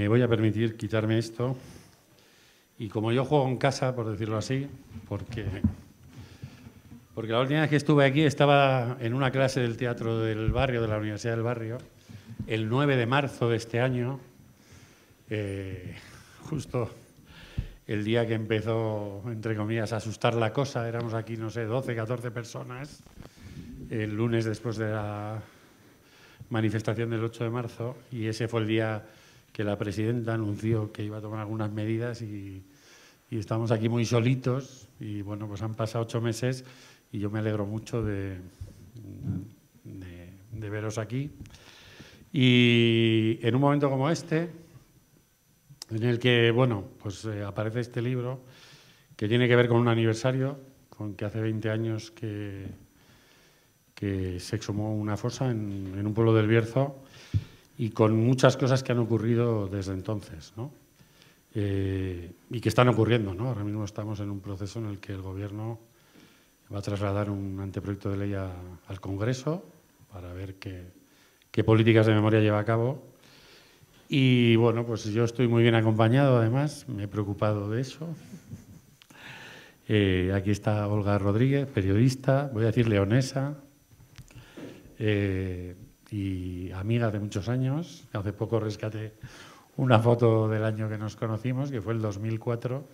me voy a permitir quitarme esto. Y como yo juego en casa, por decirlo así, porque la última vez que estuve aquí estaba en una clase del teatro del barrio, de la Universidad del Barrio, el 9 de marzo de este año, justo el día que empezó, entre comillas, a asustar la cosa. Éramos aquí, no sé, 12, 14 personas, el lunes después de la manifestación del 8 de marzo, y ese fue el día que la presidenta anunció que iba a tomar algunas medidas y estamos aquí muy solitos y, bueno, pues han pasado 8 meses y yo me alegro mucho de veros aquí. Y en un momento como este, en el que, bueno, pues aparece este libro que tiene que ver con un aniversario, con que hace 20 años que se exhumó una fosa en un pueblo del Bierzo, y con muchas cosas que han ocurrido desde entonces, ¿no? Y que están ocurriendo, ¿no? Ahora mismo estamos en un proceso en el que el Gobierno va a trasladar un anteproyecto de ley al Congreso para ver qué políticas de memoria lleva a cabo. Y, bueno, pues yo estoy muy bien acompañado, además, me he preocupado de eso. Aquí está Olga Rodríguez, periodista, voy a decir leonesa, y amiga de muchos años. Hace poco rescaté una foto del año que nos conocimos, que fue el 2004.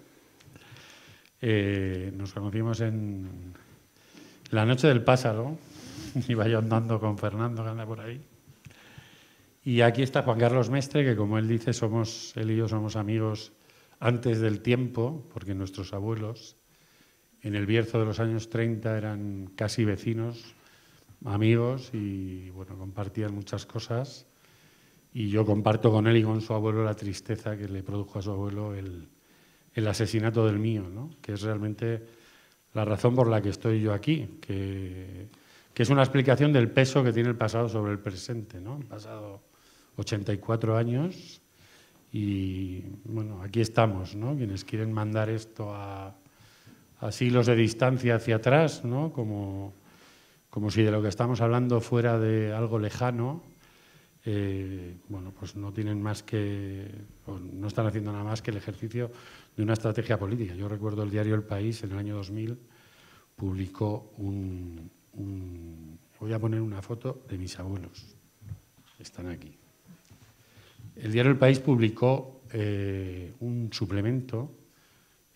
Nos conocimos en la noche del Pásaro. Iba yo andando con Fernando, que anda por ahí. Y aquí está Juan Carlos Mestre, que, como él dice, él y yo somos amigos antes del tiempo, porque nuestros abuelos en el Bierzo de los años 30 eran casi vecinos, amigos, y, bueno, compartían muchas cosas. Y yo comparto con él y con su abuelo la tristeza que le produjo a su abuelo el asesinato del mío, ¿no? Que es realmente la razón por la que estoy yo aquí, que es una explicación del peso que tiene el pasado sobre el presente, ¿no? Han pasado 84 años y, bueno, aquí estamos, ¿no? Quienes quieren mandar esto a siglos de distancia hacia atrás, ¿no? Como si de lo que estamos hablando fuera de algo lejano. Bueno, pues no tienen más que, o no están haciendo nada más que el ejercicio de una estrategia política. Yo recuerdo el diario El País, en el año 2000, publicó voy a poner una foto de mis abuelos, están aquí. El diario El País publicó un suplemento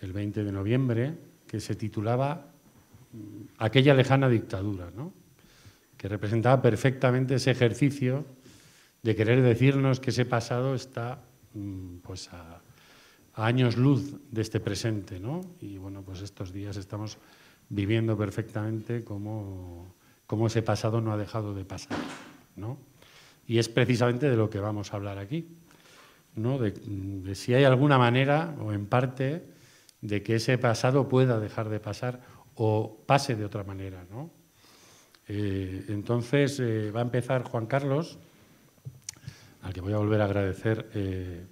el 20 de noviembre que se titulaba Aquella lejana dictadura, ¿no? Que representaba perfectamente ese ejercicio de querer decirnos que ese pasado está, pues, a años luz de este presente, ¿no? Y, bueno, pues estos días estamos viviendo perfectamente cómo ese pasado no ha dejado de pasar, ¿no? Y es precisamente de lo que vamos a hablar aquí, ¿no? De si hay alguna manera, o en parte, de que ese pasado pueda dejar de pasar o pase de otra manera, ¿no? Entonces va a empezar Juan Carlos, al que voy a volver a agradecer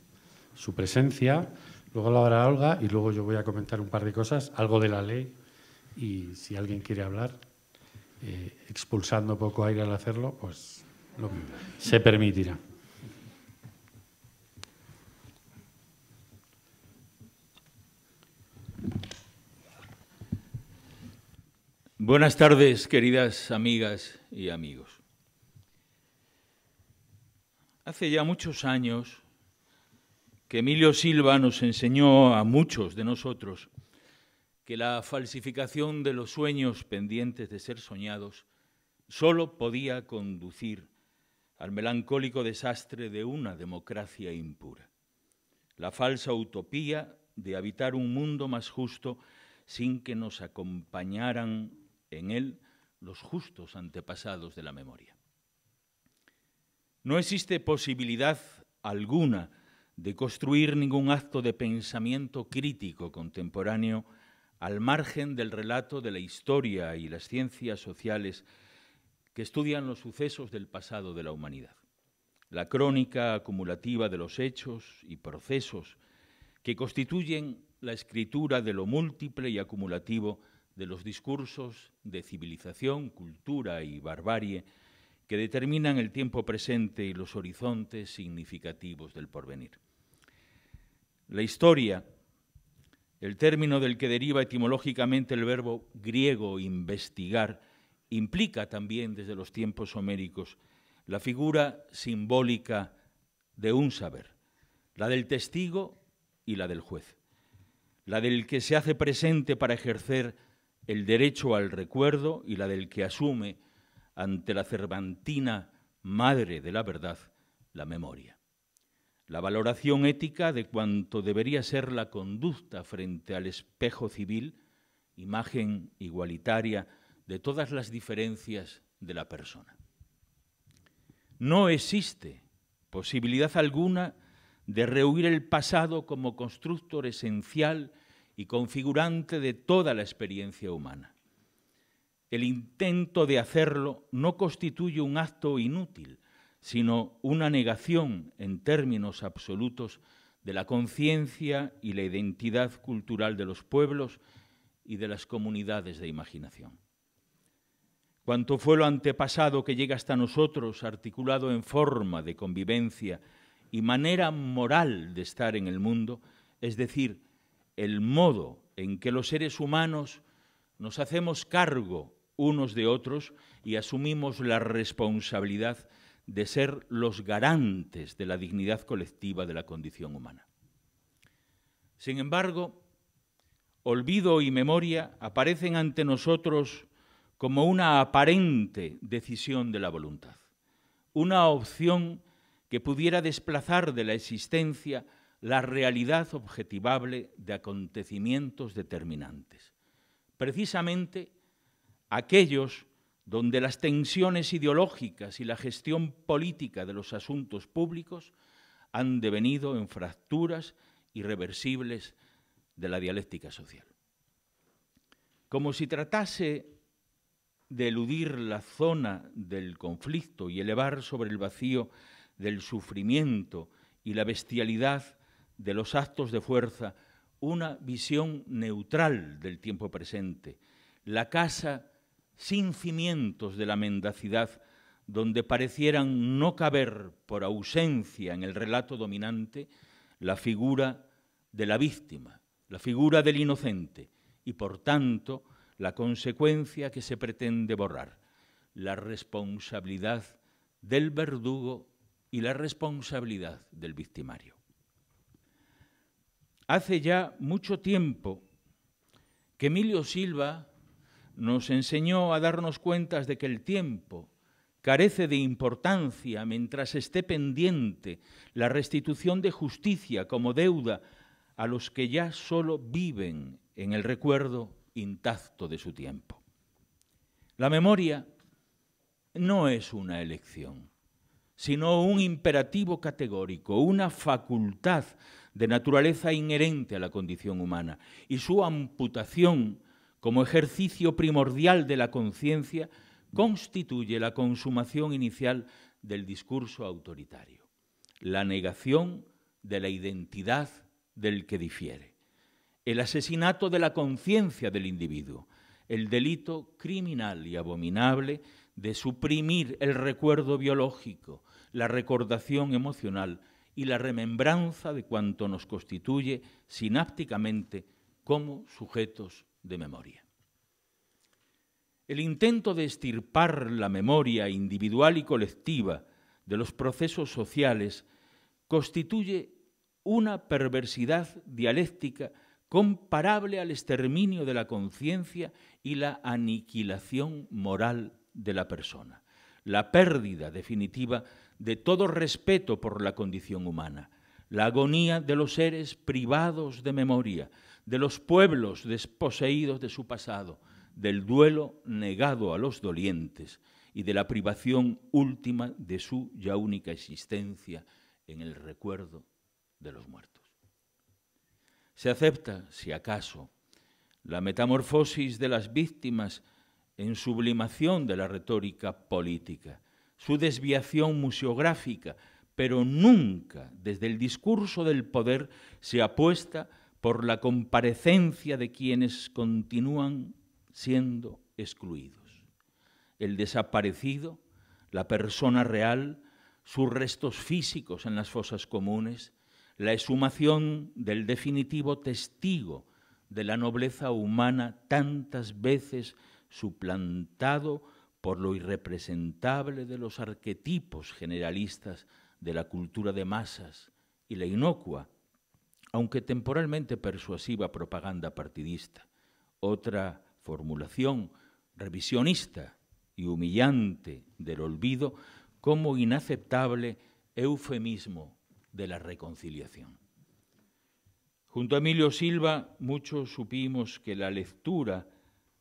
su presencia. Luego lo hará Olga y luego yo voy a comentar un par de cosas, algo de la ley, y si alguien quiere hablar, expulsando poco aire al hacerlo, pues se permitirá. Buenas tardes, queridas amigas y amigos. Hace ya muchos años que Emilio Silva nos enseñó a muchos de nosotros que la falsificación de los sueños pendientes de ser soñados solo podía conducir al melancólico desastre de una democracia impura. La falsa utopía de habitar un mundo más justo sin que nos acompañaran en él los justos antepasados de la memoria. No existe posibilidad alguna de construir ningún acto de pensamiento crítico contemporáneo al margen del relato de la historia y las ciencias sociales que estudian los sucesos del pasado de la humanidad. La crónica acumulativa de los hechos y procesos que constituyen la escritura de lo múltiple y acumulativo de los discursos de civilización, cultura y barbarie que determinan el tiempo presente y los horizontes significativos del porvenir. La historia, el término del que deriva etimológicamente el verbo griego investigar, implica también desde los tiempos homéricos la figura simbólica de un saber, la del testigo y la del juez, la del que se hace presente para ejercer el derecho al recuerdo y la del que asume ante la cervantina madre de la verdad la memoria. La valoración ética de cuanto debería ser la conducta frente al espejo civil, imagen igualitaria de todas las diferencias de la persona. No existe posibilidad alguna de rehuir el pasado como constructor esencial y configurante de toda la experiencia humana. El intento de hacerlo no constituye un acto inútil, sino una negación en términos absolutos de la conciencia y la identidad cultural de los pueblos y de las comunidades de imaginación. Cuanto fue lo antepasado que llega hasta nosotros, articulado en forma de convivencia y manera moral de estar en el mundo, es decir, el modo en que los seres humanos nos hacemos cargo unos de otros y asumimos la responsabilidad de ser los garantes de la dignidad colectiva de la condición humana. Sin embargo, olvido y memoria aparecen ante nosotros como una aparente decisión de la voluntad, una opción que pudiera desplazar de la existencia la realidad objetivable de acontecimientos determinantes. Precisamente aquellos donde las tensiones ideológicas y la gestión política de los asuntos públicos han devenido en fracturas irreversibles de la dialéctica social. Como si tratase de eludir la zona del conflicto y elevar sobre el vacío del sufrimiento y la bestialidad de los actos de fuerza una visión neutral del tiempo presente, la casa sin cimientos de la mendacidad, donde parecieran no caber por ausencia en el relato dominante la figura de la víctima, la figura del inocente y, por tanto, la consecuencia que se pretende borrar, la responsabilidad del verdugo y la responsabilidad del victimario. Hace ya mucho tiempo que Emilio Silva nos enseñó a darnos cuenta de que el tiempo carece de importancia mientras esté pendiente la restitución de justicia como deuda a los que ya solo viven en el recuerdo intacto de su tiempo. La memoria no es una elección, sino un imperativo categórico, una facultad de naturaleza inherente a la condición humana, y su amputación como ejercicio primordial de la conciencia constituye la consumación inicial del discurso autoritario, la negación de la identidad del que difiere, el asesinato de la conciencia del individuo, el delito criminal y abominable de suprimir el recuerdo biológico, la recordación emocional y la remembranza de cuanto nos constituye sinápticamente como sujetos de memoria. El intento de extirpar la memoria individual y colectiva de los procesos sociales constituye una perversidad dialéctica comparable al exterminio de la conciencia y la aniquilación moral de la persona, la pérdida definitiva de todo respeto por la condición humana, la agonía de los seres privados de memoria, de los pueblos desposeídos de su pasado, del duelo negado a los dolientes y de la privación última de su ya única existencia en el recuerdo de los muertos. Se acepta, si acaso, la metamorfosis de las víctimas en sublimación de la retórica política, su desviación museográfica, pero nunca desde el discurso del poder se apuesta por la comparecencia de quienes continúan siendo excluidos. El desaparecido, la persona real, sus restos físicos en las fosas comunes, la exhumación del definitivo testigo de la nobleza humana tantas veces suplantado por lo irrepresentable de los arquetipos generalistas de la cultura de masas y la inocua, aunque temporalmente persuasiva propaganda partidista. Otra formulación revisionista y humillante del olvido como inaceptable eufemismo de la reconciliación. Junto a Emilio Silva, muchos supimos que la lectura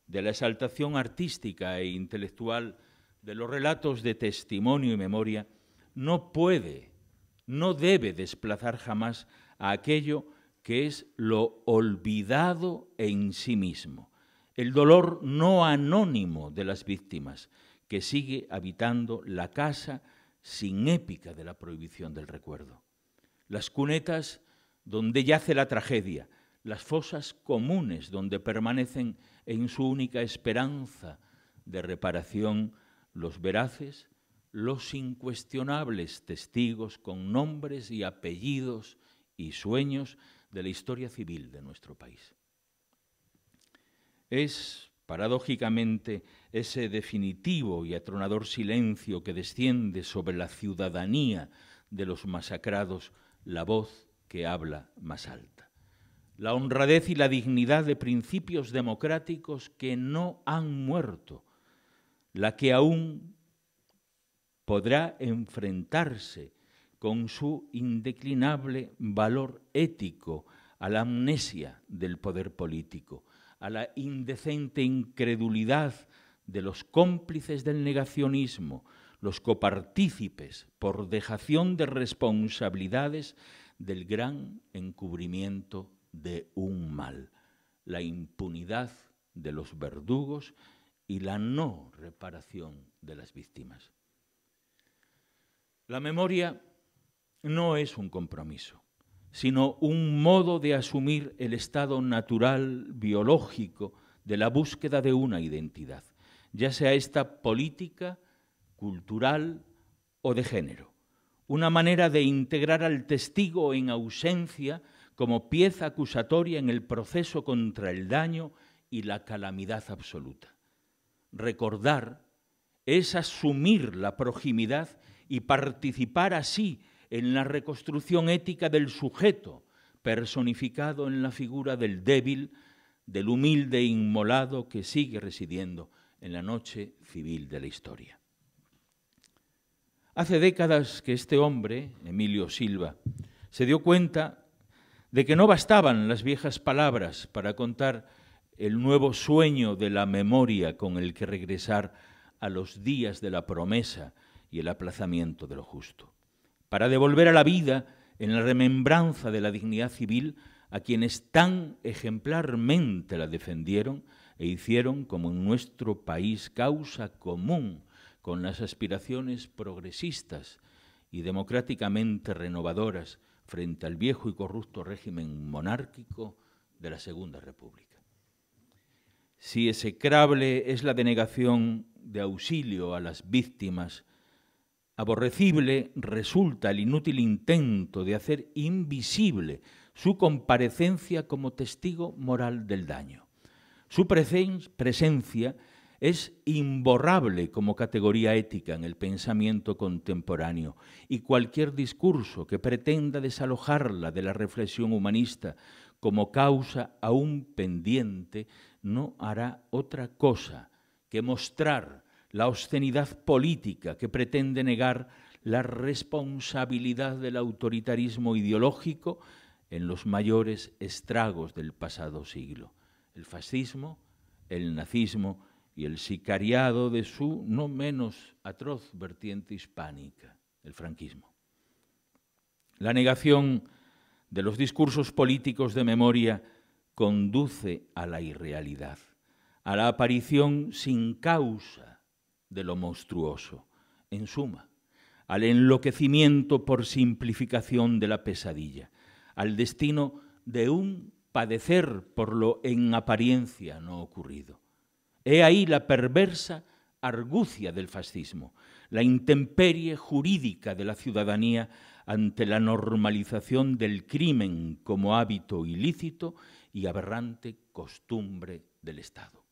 de la exaltación artística e intelectual de los relatos de testimonio y memoria no puede, no debe desplazar jamás a aquello que es lo olvidado en sí mismo, el dolor no anónimo de las víctimas, que sigue habitando la casa sin épica de la prohibición del recuerdo. Las cunetas donde yace la tragedia, las fosas comunes donde permanecen en su única esperanza de reparación los veraces, los incuestionables testigos con nombres y apellidos y sueños de la historia civil de nuestro país. Es, paradójicamente, ese definitivo y atronador silencio que desciende sobre la ciudadanía de los masacrados la voz que habla más alta. La honradez y la dignidad de principios democráticos que no han muerto, la que aún podrá enfrentarse con su indeclinable valor ético a la amnesia del poder político, a la indecente incredulidad de los cómplices del negacionismo, los copartícipes por dejación de responsabilidades del gran encubrimiento de un mal, la impunidad de los verdugos y la no reparación de las víctimas. La memoria no es un compromiso, sino un modo de asumir el estado natural, biológico, de la búsqueda de una identidad, ya sea esta política, cultural o de género. Una manera de integrar al testigo en ausencia como pieza acusatoria en el proceso contra el daño y la calamidad absoluta. Recordar es asumir la proximidad y participar así en la reconstrucción ética del sujeto, personificado en la figura del débil, del humilde inmolado que sigue residiendo en la noche civil de la historia. Hace décadas que este hombre, Emilio Silva, se dio cuenta de que no bastaban las viejas palabras para contar el nuevo sueño de la memoria con el que regresar a los días de la promesa y el aplazamiento de lo justo, para devolver a la vida en la remembranza de la dignidad civil a quienes tan ejemplarmente la defendieron e hicieron, como en nuestro país, causa común con las aspiraciones progresistas y democráticamente renovadoras frente al viejo y corrupto régimen monárquico de la Segunda República. Si execrable es la denegación de auxilio a las víctimas, aborrecible resulta el inútil intento de hacer invisible su comparecencia como testigo moral del daño. Su presencia es imborrable como categoría ética en el pensamiento contemporáneo y cualquier discurso que pretenda desalojarla de la reflexión humanista como causa aún pendiente no hará otra cosa que mostrar la obscenidad política que pretende negar la responsabilidad del autoritarismo ideológico en los mayores estragos del pasado siglo, el fascismo, el nazismo y el sicariado de su no menos atroz vertiente hispánica, el franquismo. La negación de los discursos políticos de memoria conduce a la irrealidad, a la aparición sin causa de lo monstruoso, en suma, al enloquecimiento por simplificación de la pesadilla, al destino de un padecer por lo en apariencia no ocurrido. He ahí la perversa argucia del fascismo, la intemperie jurídica de la ciudadanía ante la normalización del crimen como hábito ilícito y aberrante costumbre del Estado.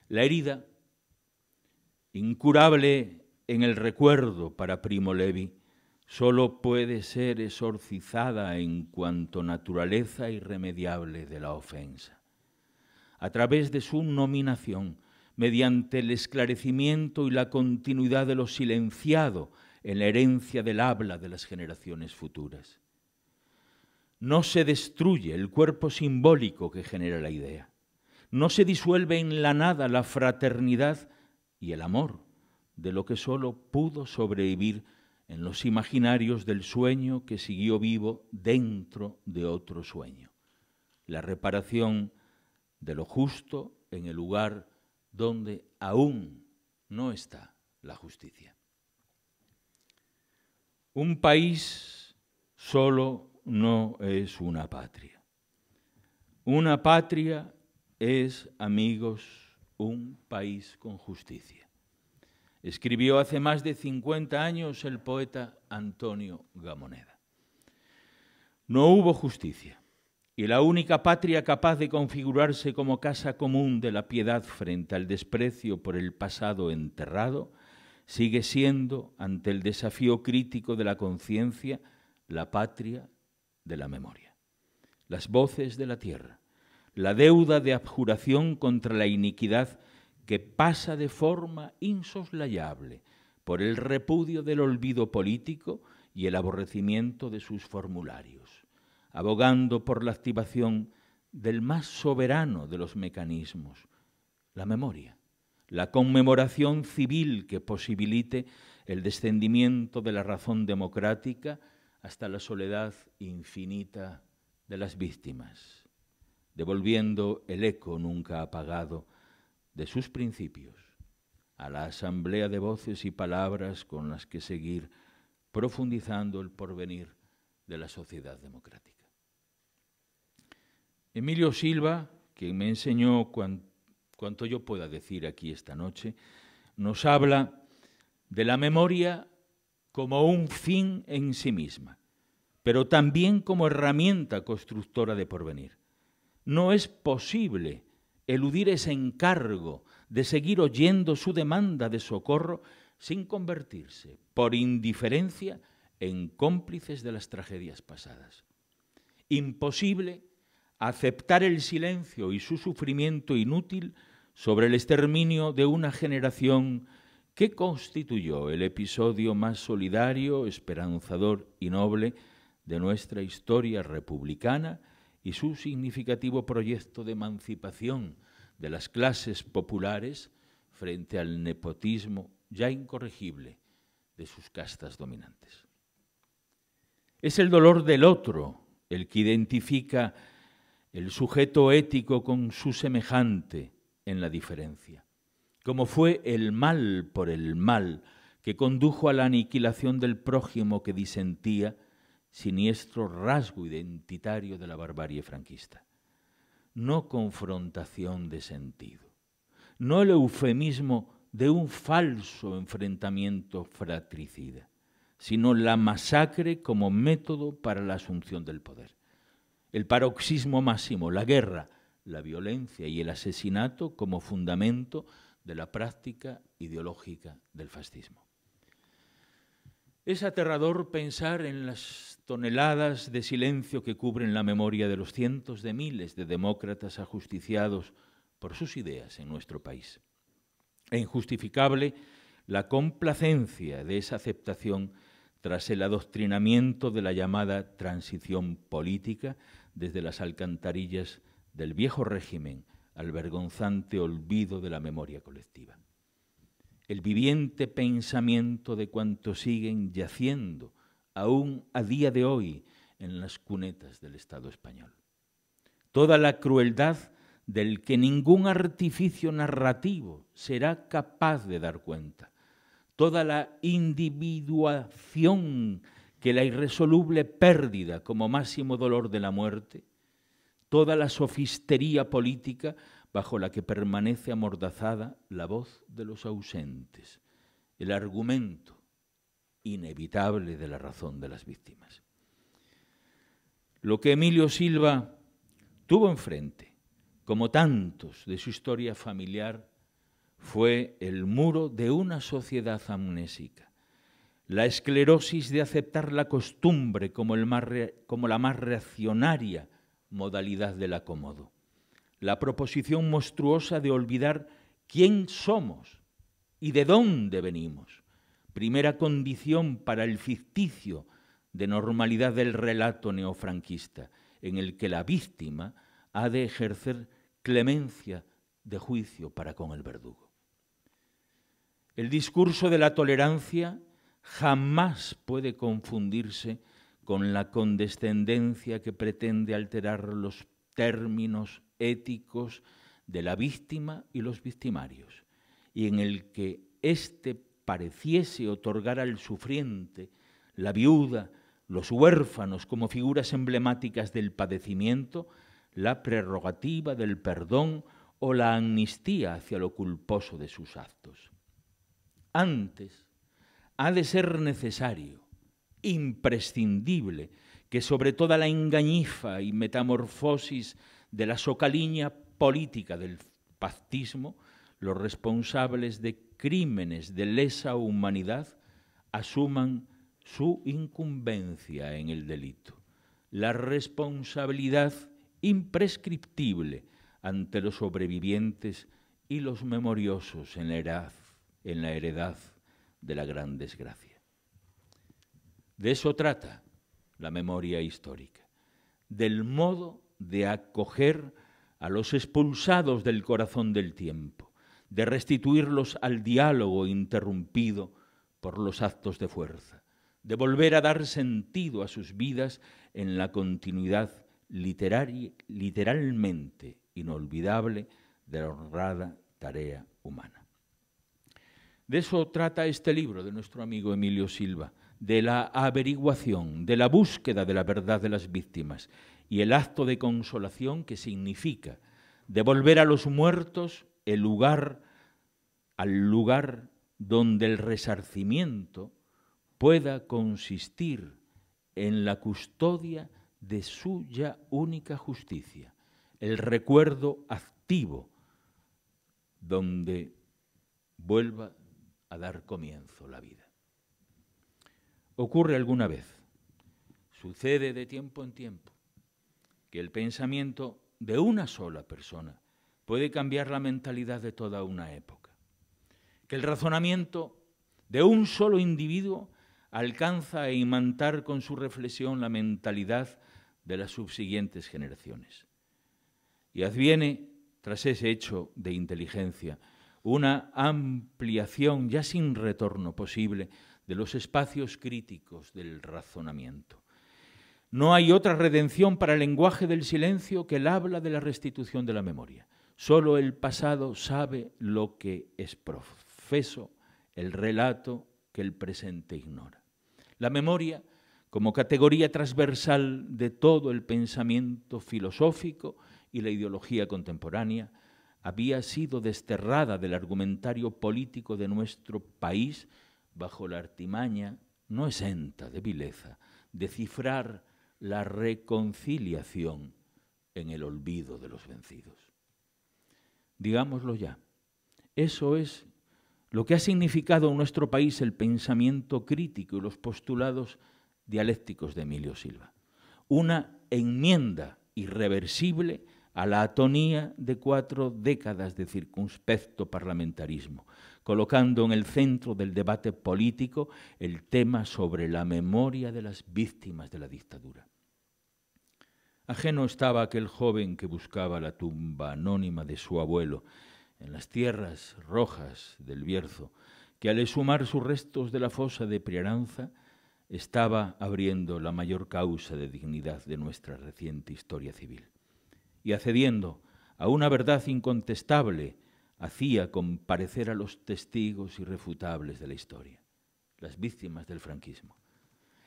La herida, incurable en el recuerdo para Primo Levi, solo puede ser exorcizada en cuanto naturaleza irremediable de la ofensa. A través de su nominación, mediante el esclarecimiento y la continuidad de lo silenciado en la herencia del habla de las generaciones futuras. No se destruye el cuerpo simbólico que genera la idea. No se disuelve en la nada la fraternidad y el amor de lo que solo pudo sobrevivir en los imaginarios del sueño que siguió vivo dentro de otro sueño. La reparación de lo justo en el lugar donde aún no está la justicia. Un país solo no es una patria. Una patria es, amigos, un país con justicia. Escribió hace más de 50 años el poeta Antonio Gamoneda. No hubo justicia, y la única patria capaz de configurarse como casa común de la piedad frente al desprecio por el pasado enterrado, sigue siendo, ante el desafío crítico de la conciencia, la patria de la memoria. Las voces de la tierra, la deuda de abjuración contra la iniquidad que pasa de forma insoslayable por el repudio del olvido político y el aborrecimiento de sus formularios, abogando por la activación del más soberano de los mecanismos, la memoria, la conmemoración civil que posibilite el descendimiento de la razón democrática hasta la soledad infinita de las víctimas, devolviendo el eco nunca apagado de sus principios a la asamblea de voces y palabras con las que seguir profundizando el porvenir de la sociedad democrática. Emilio Silva, quien me enseñó cuanto yo pueda decir aquí esta noche, nos habla de la memoria como un fin en sí misma, pero también como herramienta constructora de porvenir. No es posible eludir ese encargo de seguir oyendo su demanda de socorro sin convertirse, por indiferencia, en cómplices de las tragedias pasadas. Imposible aceptar el silencio y su sufrimiento inútil sobre el exterminio de una generación que constituyó el episodio más solidario, esperanzador y noble de nuestra historia republicana y su significativo proyecto de emancipación de las clases populares frente al nepotismo ya incorregible de sus castas dominantes. Es el dolor del otro el que identifica el sujeto ético con su semejante en la diferencia, como fue el mal por el mal que condujo a la aniquilación del prójimo que disentía, siniestro rasgo identitario de la barbarie franquista. No confrontación de sentido, no el eufemismo de un falso enfrentamiento fratricida, sino la masacre como método para la asunción del poder. El paroxismo máximo, la guerra, la violencia y el asesinato como fundamento de la práctica ideológica del fascismo. Es aterrador pensar en las toneladas de silencio que cubren la memoria de los cientos de miles de demócratas ajusticiados por sus ideas en nuestro país. E injustificable la complacencia de esa aceptación tras el adoctrinamiento de la llamada transición política desde las alcantarillas del viejo régimen al vergonzante olvido de la memoria colectiva. El viviente pensamiento de cuantos siguen yaciendo aún a día de hoy en las cunetas del Estado español. Toda la crueldad del que ningún artificio narrativo será capaz de dar cuenta. Toda la individuación que la irresoluble pérdida como máximo dolor de la muerte, toda la sofistería política bajo la que permanece amordazada la voz de los ausentes, el argumento inevitable de la razón de las víctimas. Lo que Emilio Silva tuvo enfrente, como tantos de su historia familiar, fue el muro de una sociedad amnésica, la esclerosis de aceptar la costumbre como la más reaccionaria modalidad del acomodo, la proposición monstruosa de olvidar quién somos y de dónde venimos, primera condición para el ficticio de normalidad del relato neofranquista, en el que la víctima ha de ejercer clemencia de juicio para con el verdugo. El discurso de la tolerancia jamás puede confundirse con la condescendencia que pretende alterar los términos éticos de la víctima y los victimarios, y en el que éste pareciese otorgar al sufriente, la viuda, los huérfanos como figuras emblemáticas del padecimiento, la prerrogativa del perdón o la amnistía hacia lo culposo de sus actos. Antes, ha de ser necesario, imprescindible, que sobre toda la engañifa y metamorfosis de la socaliña política del pactismo, los responsables de crímenes de lesa humanidad asuman su incumbencia en el delito, la responsabilidad imprescriptible ante los sobrevivientes y los memoriosos en la heredad de la gran desgracia. De eso trata la memoria histórica, del modo de acoger a los expulsados del corazón del tiempo, de restituirlos al diálogo interrumpido por los actos de fuerza, de volver a dar sentido a sus vidas en la continuidad literalmente inolvidable de la honrada tarea humana. De eso trata este libro de nuestro amigo Emilio Silva, de la averiguación, de la búsqueda de la verdad de las víctimas y el acto de consolación que significa devolver a los muertos al lugar donde el resarcimiento pueda consistir en la custodia de su ya única justicia, el recuerdo activo donde vuelva a dar comienzo la vida. Ocurre alguna vez, sucede de tiempo en tiempo, que el pensamiento de una sola persona puede cambiar la mentalidad de toda una época, que el razonamiento de un solo individuo alcanza a imantar con su reflexión la mentalidad de las subsiguientes generaciones. Y adviene, tras ese hecho de inteligencia, una ampliación ya sin retorno posible de los espacios críticos del razonamiento. No hay otra redención para el lenguaje del silencio que el habla de la restitución de la memoria. Solo el pasado sabe lo que es profeso, el relato que el presente ignora. La memoria, como categoría transversal de todo el pensamiento filosófico y la ideología contemporánea, había sido desterrada del argumentario político de nuestro país bajo la artimaña no exenta de vileza de cifrar la reconciliación en el olvido de los vencidos. Digámoslo ya, eso es lo que ha significado en nuestro país el pensamiento crítico y los postulados dialécticos de Emilio Silva. Una enmienda irreversible a la atonía de 4 décadas de circunspecto parlamentarismo, colocando en el centro del debate político el tema sobre la memoria de las víctimas de la dictadura. Ajeno estaba aquel joven que buscaba la tumba anónima de su abuelo en las tierras rojas del Bierzo, que al exhumar sus restos de la fosa de Priaranza estaba abriendo la mayor causa de dignidad de nuestra reciente historia civil. Y accediendo a una verdad incontestable, hacía comparecer a los testigos irrefutables de la historia, las víctimas del franquismo.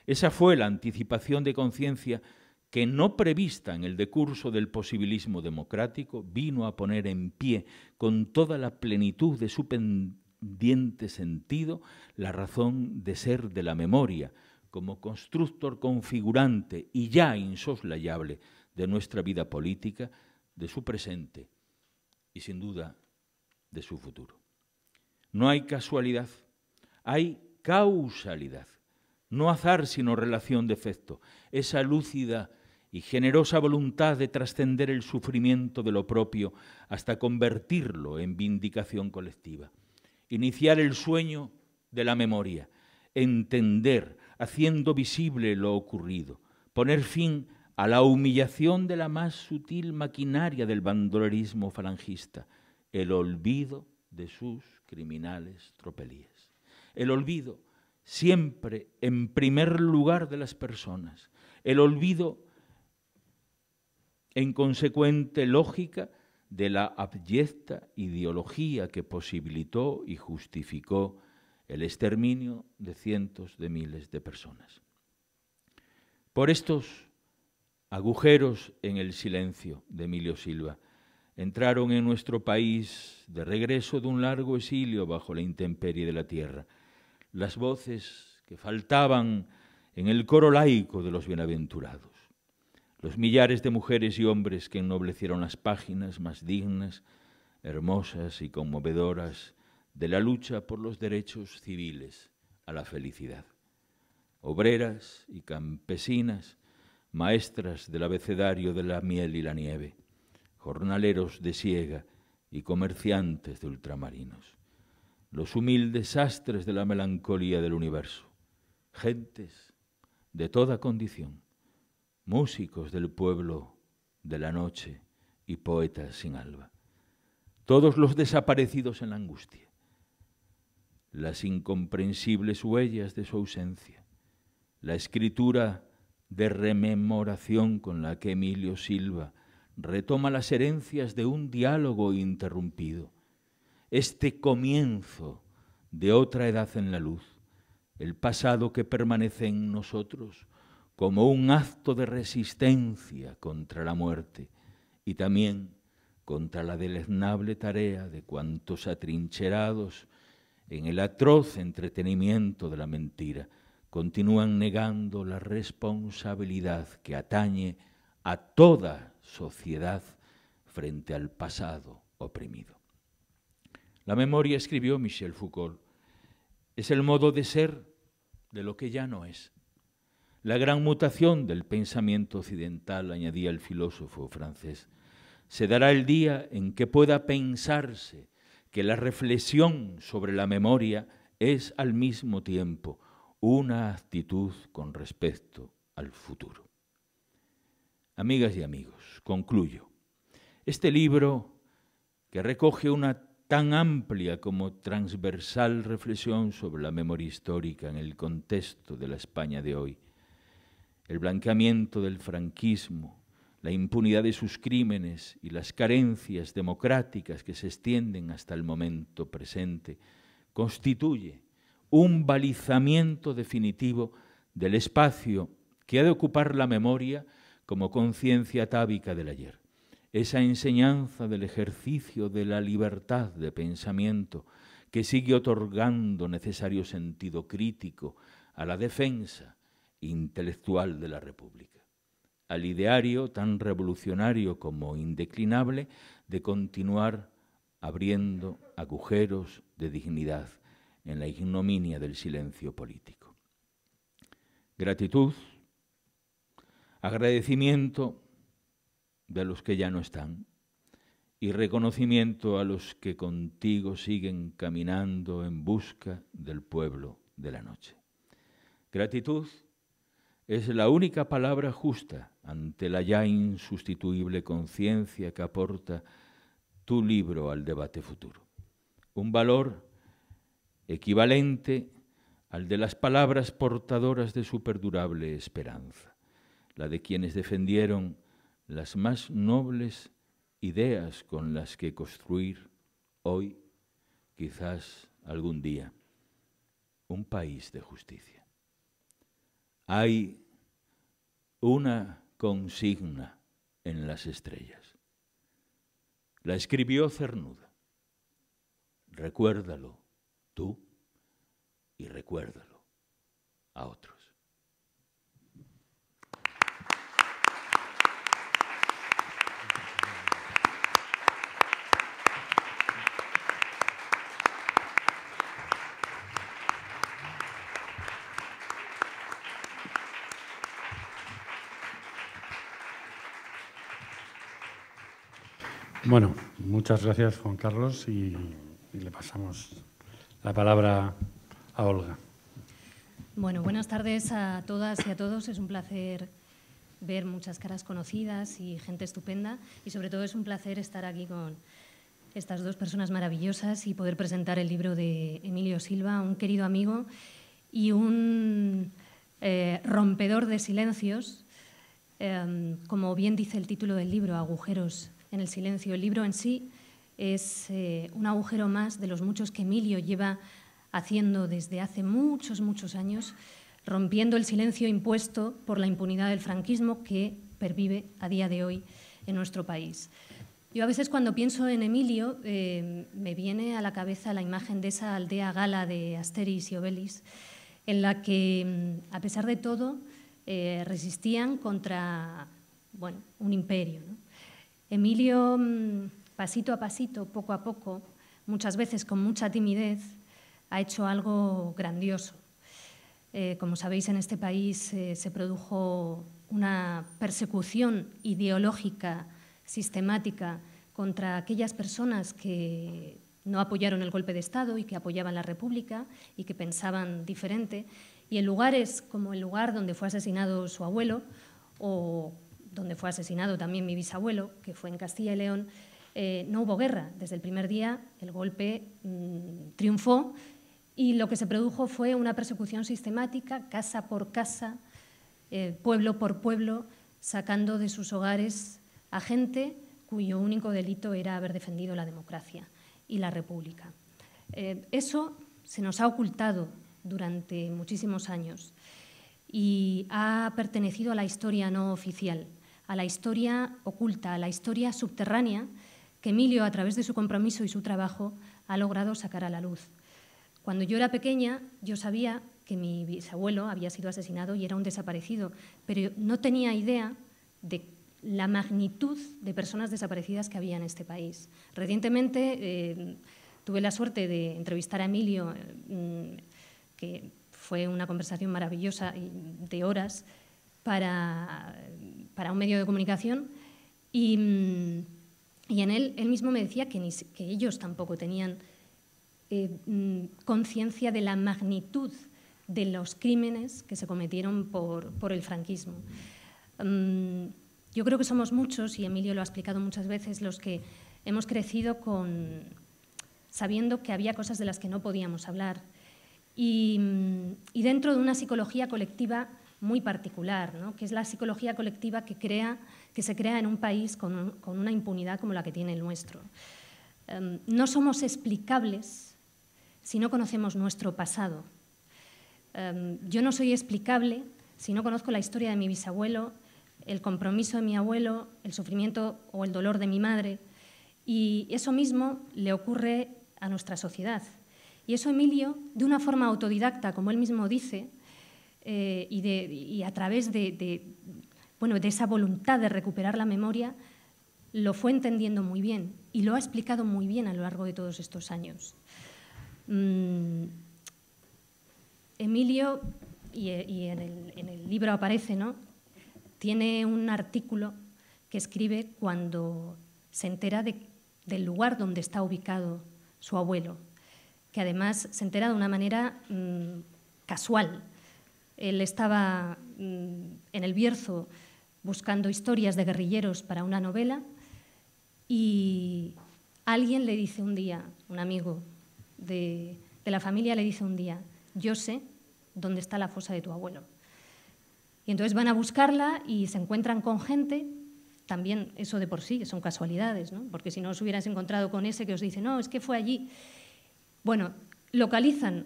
Esa fue la anticipación de conciencia que, no prevista en el decurso del posibilismo democrático, vino a poner en pie con toda la plenitud de su ardiente sentido la razón de ser de la memoria, como constructor configurante y ya insoslayable de nuestra vida política, de su presente y, sin duda, de su futuro. No hay casualidad, hay causalidad, no azar sino relación de efecto, esa lúcida y generosa voluntad de trascender el sufrimiento de lo propio hasta convertirlo en vindicación colectiva. Iniciar el sueño de la memoria, entender, haciendo visible lo ocurrido, poner fin a la humillación de la más sutil maquinaria del bandolerismo falangista, el olvido de sus criminales tropelías. El olvido siempre en primer lugar de las personas, el olvido en consecuente lógica de la abyecta ideología que posibilitó y justificó el exterminio de cientos de miles de personas. Por estos agujeros en el silencio de Emilio Silva entraron en nuestro país, de regreso de un largo exilio bajo la intemperie de la tierra, las voces que faltaban en el coro laico de los bienaventurados, los millares de mujeres y hombres que ennoblecieron las páginas más dignas, hermosas y conmovedoras de la lucha por los derechos civiles a la felicidad. Obreras y campesinas, maestras del abecedario de la miel y la nieve, jornaleros de siega y comerciantes de ultramarinos, los humildes sastres de la melancolía del universo, gentes de toda condición, músicos del pueblo de la noche y poetas sin alba, todos los desaparecidos en la angustia, las incomprensibles huellas de su ausencia, la escritura de rememoración con la que Emilio Silva retoma las herencias de un diálogo interrumpido, este comienzo de otra edad en la luz, el pasado que permanece en nosotros como un acto de resistencia contra la muerte y también contra la deleznable tarea de cuantos atrincherados en el atroz entretenimiento de la mentira continúan negando la responsabilidad que atañe a toda sociedad frente al pasado oprimido. La memoria, escribió Michel Foucault, es el modo de ser de lo que ya no es. La gran mutación del pensamiento occidental, añadía el filósofo francés, se dará el día en que pueda pensarse que la reflexión sobre la memoria es al mismo tiempo una actitud con respecto al futuro. Amigas y amigos, concluyo. Este libro, que recoge una tan amplia como transversal reflexión sobre la memoria histórica en el contexto de la España de hoy, el blanqueamiento del franquismo, la impunidad de sus crímenes y las carencias democráticas que se extienden hasta el momento presente, constituye un balizamiento definitivo del espacio que ha de ocupar la memoria como conciencia atávica del ayer. Esa enseñanza del ejercicio de la libertad de pensamiento que sigue otorgando necesario sentido crítico a la defensa intelectual de la República, al ideario tan revolucionario como indeclinable de continuar abriendo agujeros de dignidad en la ignominia del silencio político. Gratitud, agradecimiento de los que ya no están y reconocimiento a los que contigo siguen caminando en busca del pueblo de la noche. Gratitud es la única palabra justa ante la ya insustituible conciencia que aporta tu libro al debate futuro. Un valor equivalente al de las palabras portadoras de su perdurable esperanza, la de quienes defendieron las más nobles ideas con las que construir hoy, quizás algún día, un país de justicia. Hay una consigna en las estrellas. La escribió Cernuda. Recuérdalo tú y recuérdalo a otros. Bueno, muchas gracias, Juan Carlos, y le pasamos la palabra a Olga. Bueno, buenas tardes a todas y a todos. Es un placer ver muchas caras conocidas y gente estupenda, y sobre todo es un placer estar aquí con estas dos personas maravillosas y poder presentar el libro de Emilio Silva, un querido amigo y un rompedor de silencios. Como bien dice el título del libro, Agujeros en el silencio. El libro en sí es un agujero más de los muchos que Emilio lleva haciendo desde hace muchos, muchos años, rompiendo el silencio impuesto por la impunidad del franquismo que pervive a día de hoy en nuestro país. Yo a veces cuando pienso en Emilio me viene a la cabeza la imagen de esa aldea gala de Asterix y Obelix, en la que, a pesar de todo, resistían contra un imperio, ¿no? Emilio, pasito a pasito, poco a poco, muchas veces con mucha timidez, ha hecho algo grandioso. Como sabéis, en este país se produjo una persecución ideológica sistemática contra aquellas personas que no apoyaron el golpe de Estado y que apoyaban la República y que pensaban diferente. Y en lugares como el lugar donde fue asesinado su abuelo o donde fue asesinado también mi bisabuelo, que fue en Castilla y León, no hubo guerra. Desde el primer día el golpe triunfó y lo que se produjo fue una persecución sistemática, casa por casa, pueblo por pueblo, sacando de sus hogares a gente cuyo único delito era haber defendido la democracia y la República. Eso se nos ha ocultado durante muchísimos años y ha pertenecido a la historia no oficial, a la historia oculta, a la historia subterránea que Emilio, a través de su compromiso y su trabajo, ha logrado sacar a la luz. Cuando yo era pequeña, yo sabía que mi bisabuelo había sido asesinado y era un desaparecido, pero no tenía idea de la magnitud de personas desaparecidas que había en este país. Recientemente tuve la suerte de entrevistar a Emilio, que fue una conversación maravillosa de horas para un medio de comunicación, y en él mismo me decía que ellos tampoco tenían conciencia de la magnitud de los crímenes que se cometieron por el franquismo. Yo creo que somos muchos, y Emilio lo ha explicado muchas veces, los que hemos crecido sabiendo que había cosas de las que no podíamos hablar y dentro de una psicología colectiva muy particular, ¿no? Que es la psicología colectiva que se crea en un país con una impunidad como la que tiene el nuestro. No somos explicables si no conocemos nuestro pasado. Yo no soy explicable si no conozco la historia de mi bisabuelo, el compromiso de mi abuelo, el sufrimiento o el dolor de mi madre. Y eso mismo le ocurre a nuestra sociedad. Y eso Emilio, de una forma autodidacta, como él mismo dice, y a través de esa voluntad de recuperar la memoria, lo fue entendiendo muy bien y lo ha explicado muy bien a lo largo de todos estos años. Emilio, y en el libro aparece, ¿no?, tiene un artículo que escribe cuando se entera del lugar donde está ubicado su abuelo, que además se entera de una manera casual. Él estaba en el Bierzo buscando historias de guerrilleros para una novela y alguien le dice un día, un amigo de la familia le dice un día: yo sé dónde está la fosa de tu abuelo. Y entonces van a buscarla y se encuentran con gente, también eso de por sí, son casualidades, ¿no? Porque si no os hubieras encontrado con ese que os dice, no, es que fue allí. Bueno, localizan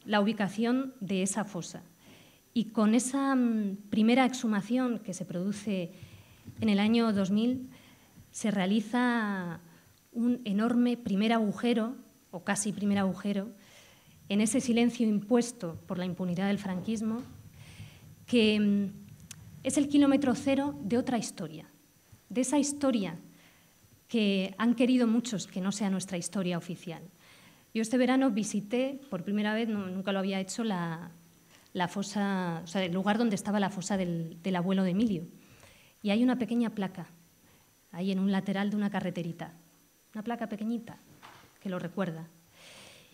la ubicación de esa fosa. Y con esa primera exhumación que se produce en el año 2000, se realiza un enorme primer agujero, o casi primer agujero, en ese silencio impuesto por la impunidad del franquismo, que es el kilómetro cero de otra historia, de esa historia que han querido muchos que no sea nuestra historia oficial. Yo este verano visité, por primera vez, nunca lo había hecho, la fosa, o sea, el lugar donde estaba la fosa del abuelo de Emilio. Y hay una pequeña placa, ahí en un lateral de una carreterita, una placa pequeñita que lo recuerda.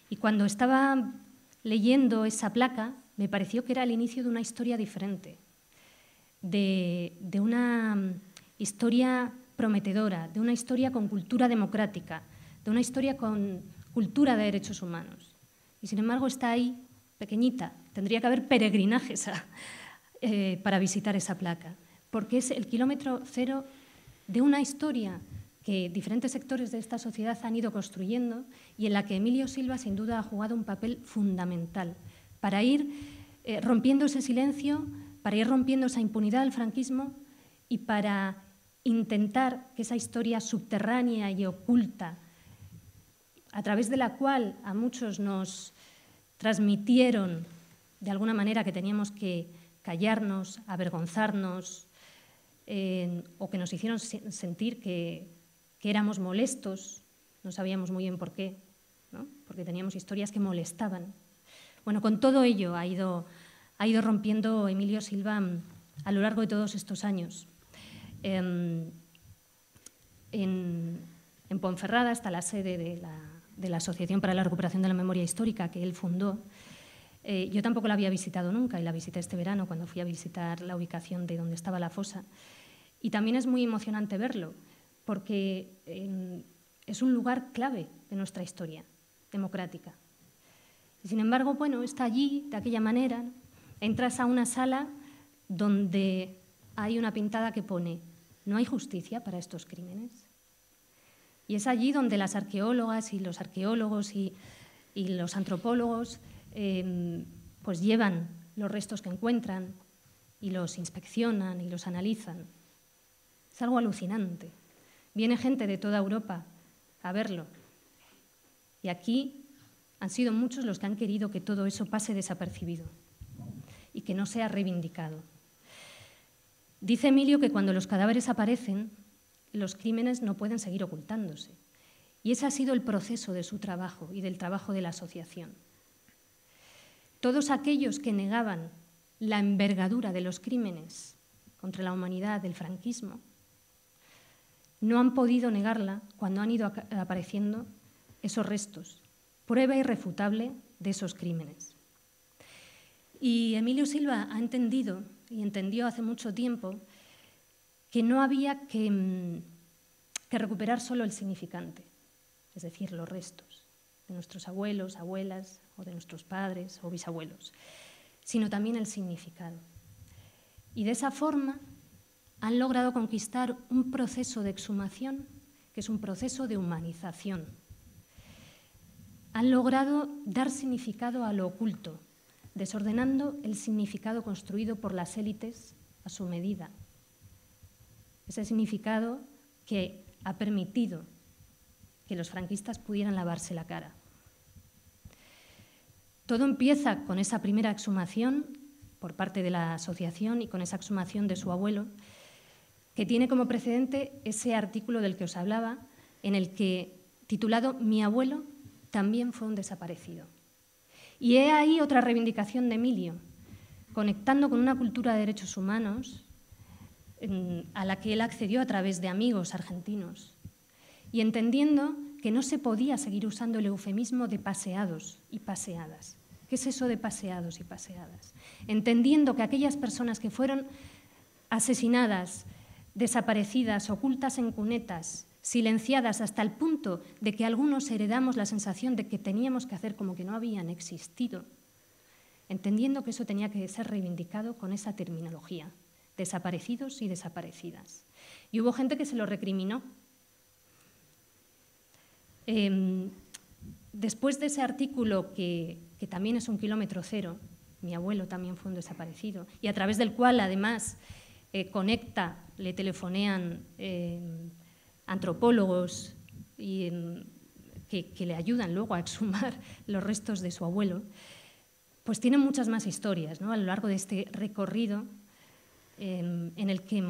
Y cuando estaba leyendo esa placa, me pareció que era el inicio de una historia diferente, de una historia prometedora, de una historia con cultura democrática, de una historia con cultura de derechos humanos. Y sin embargo está ahí, pequeñita. Tendría que haber peregrinajes para visitar esa placa, porque es el kilómetro cero de una historia que diferentes sectores de esta sociedad han ido construyendo y en la que Emilio Silva sin duda ha jugado un papel fundamental para ir rompiendo ese silencio, para ir rompiendo esa impunidad del franquismo y para intentar que esa historia subterránea y oculta, a través de la cual a muchos nos transmitieron de alguna manera que teníamos que callarnos, avergonzarnos, o que nos hicieron sentir que éramos molestos, no sabíamos muy bien por qué, ¿no? Porque teníamos historias que molestaban. Bueno, con todo ello ha ido rompiendo Emilio Silva a lo largo de todos estos años. En Ponferrada está la sede de la Asociación para la Recuperación de la Memoria Histórica que él fundó. Yo tampoco la había visitado nunca y la visité este verano cuando fui a visitar la ubicación de donde estaba la fosa. Y también es muy emocionante verlo, porque es un lugar clave de nuestra historia democrática. Y sin embargo, bueno, está allí de aquella manera. Entras a una sala donde hay una pintada que pone «No hay justicia para estos crímenes». Y es allí donde las arqueólogas y los arqueólogos y los antropólogos pues llevan los restos que encuentran y los inspeccionan y los analizan. Es algo alucinante. Viene gente de toda Europa a verlo. Y aquí han sido muchos los que han querido que todo eso pase desapercibido y que no sea reivindicado. Dice Emilio que cuando los cadáveres aparecen, los crímenes no pueden seguir ocultándose. Y ese ha sido el proceso de su trabajo y del trabajo de la asociación. Todos aquellos que negaban la envergadura de los crímenes contra la humanidad del franquismo no han podido negarla cuando han ido apareciendo esos restos, prueba irrefutable de esos crímenes. Y Emilio Silva ha entendido, y entendió hace mucho tiempo, que no había que recuperar solo el significante, es decir, los restos de nuestros abuelos, abuelas, o de nuestros padres o bisabuelos, sino también el significado. Y de esa forma han logrado conquistar un proceso de exhumación que es un proceso de humanización. Han logrado dar significado a lo oculto, desordenando el significado construido por las élites a su medida. Ese significado que ha permitido que los franquistas pudieran lavarse la cara. Todo empieza con esa primera exhumación por parte de la asociación y con esa exhumación de su abuelo, que tiene como precedente ese artículo del que os hablaba, en el que, titulado «Mi abuelo también fue un desaparecido». Y he ahí otra reivindicación de Emilio, conectando con una cultura de derechos humanos a la que él accedió a través de amigos argentinos y entendiendo que no se podía seguir usando el eufemismo de paseados y paseadas. ¿Qué es eso de paseados y paseadas? Entendiendo que aquellas personas que fueron asesinadas, desaparecidas, ocultas en cunetas, silenciadas hasta el punto de que algunos heredamos la sensación de que teníamos que hacer como que no habían existido, entendiendo que eso tenía que ser reivindicado con esa terminología, desaparecidos y desaparecidas. Y hubo gente que se lo recriminó. Después de ese artículo, que también es un kilómetro cero, mi abuelo también fue un desaparecido, y a través del cual además le telefonean antropólogos y que le ayudan luego a exhumar los restos de su abuelo, pues tienen muchas más historias, ¿no?, a lo largo de este recorrido en el que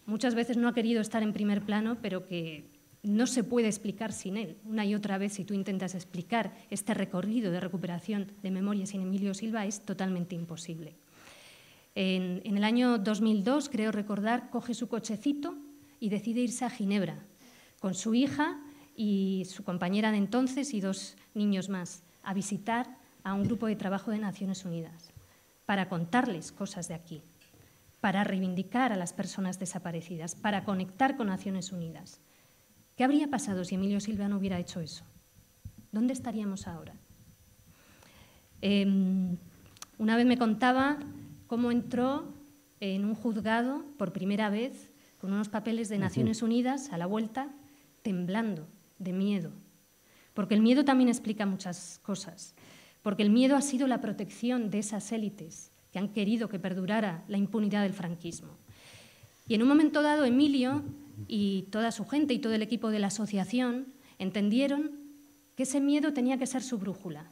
muchas veces no ha querido estar en primer plano, pero que no se puede explicar sin él. Una y otra vez, si tú intentas explicar este recorrido de recuperación de memoria sin Emilio Silva, es totalmente imposible. En el año 2002, creo recordar, coge su cochecito y decide irse a Ginebra con su hija y su compañera de entonces y 2 niños más, a visitar a un grupo de trabajo de Naciones Unidas, para contarles cosas de aquí, para reivindicar a las personas desaparecidas, para conectar con Naciones Unidas. ¿Qué habría pasado si Emilio Silva no hubiera hecho eso? ¿Dónde estaríamos ahora? Una vez me contaba cómo entró en un juzgado por primera vez con unos papeles de Naciones Unidas a la vuelta, temblando de miedo. Porque el miedo también explica muchas cosas. Porque el miedo ha sido la protección de esas élites que han querido que perdurara la impunidad del franquismo. Y en un momento dado, Emilio y toda su gente y todo el equipo de la asociación entendieron que ese miedo tenía que ser su brújula.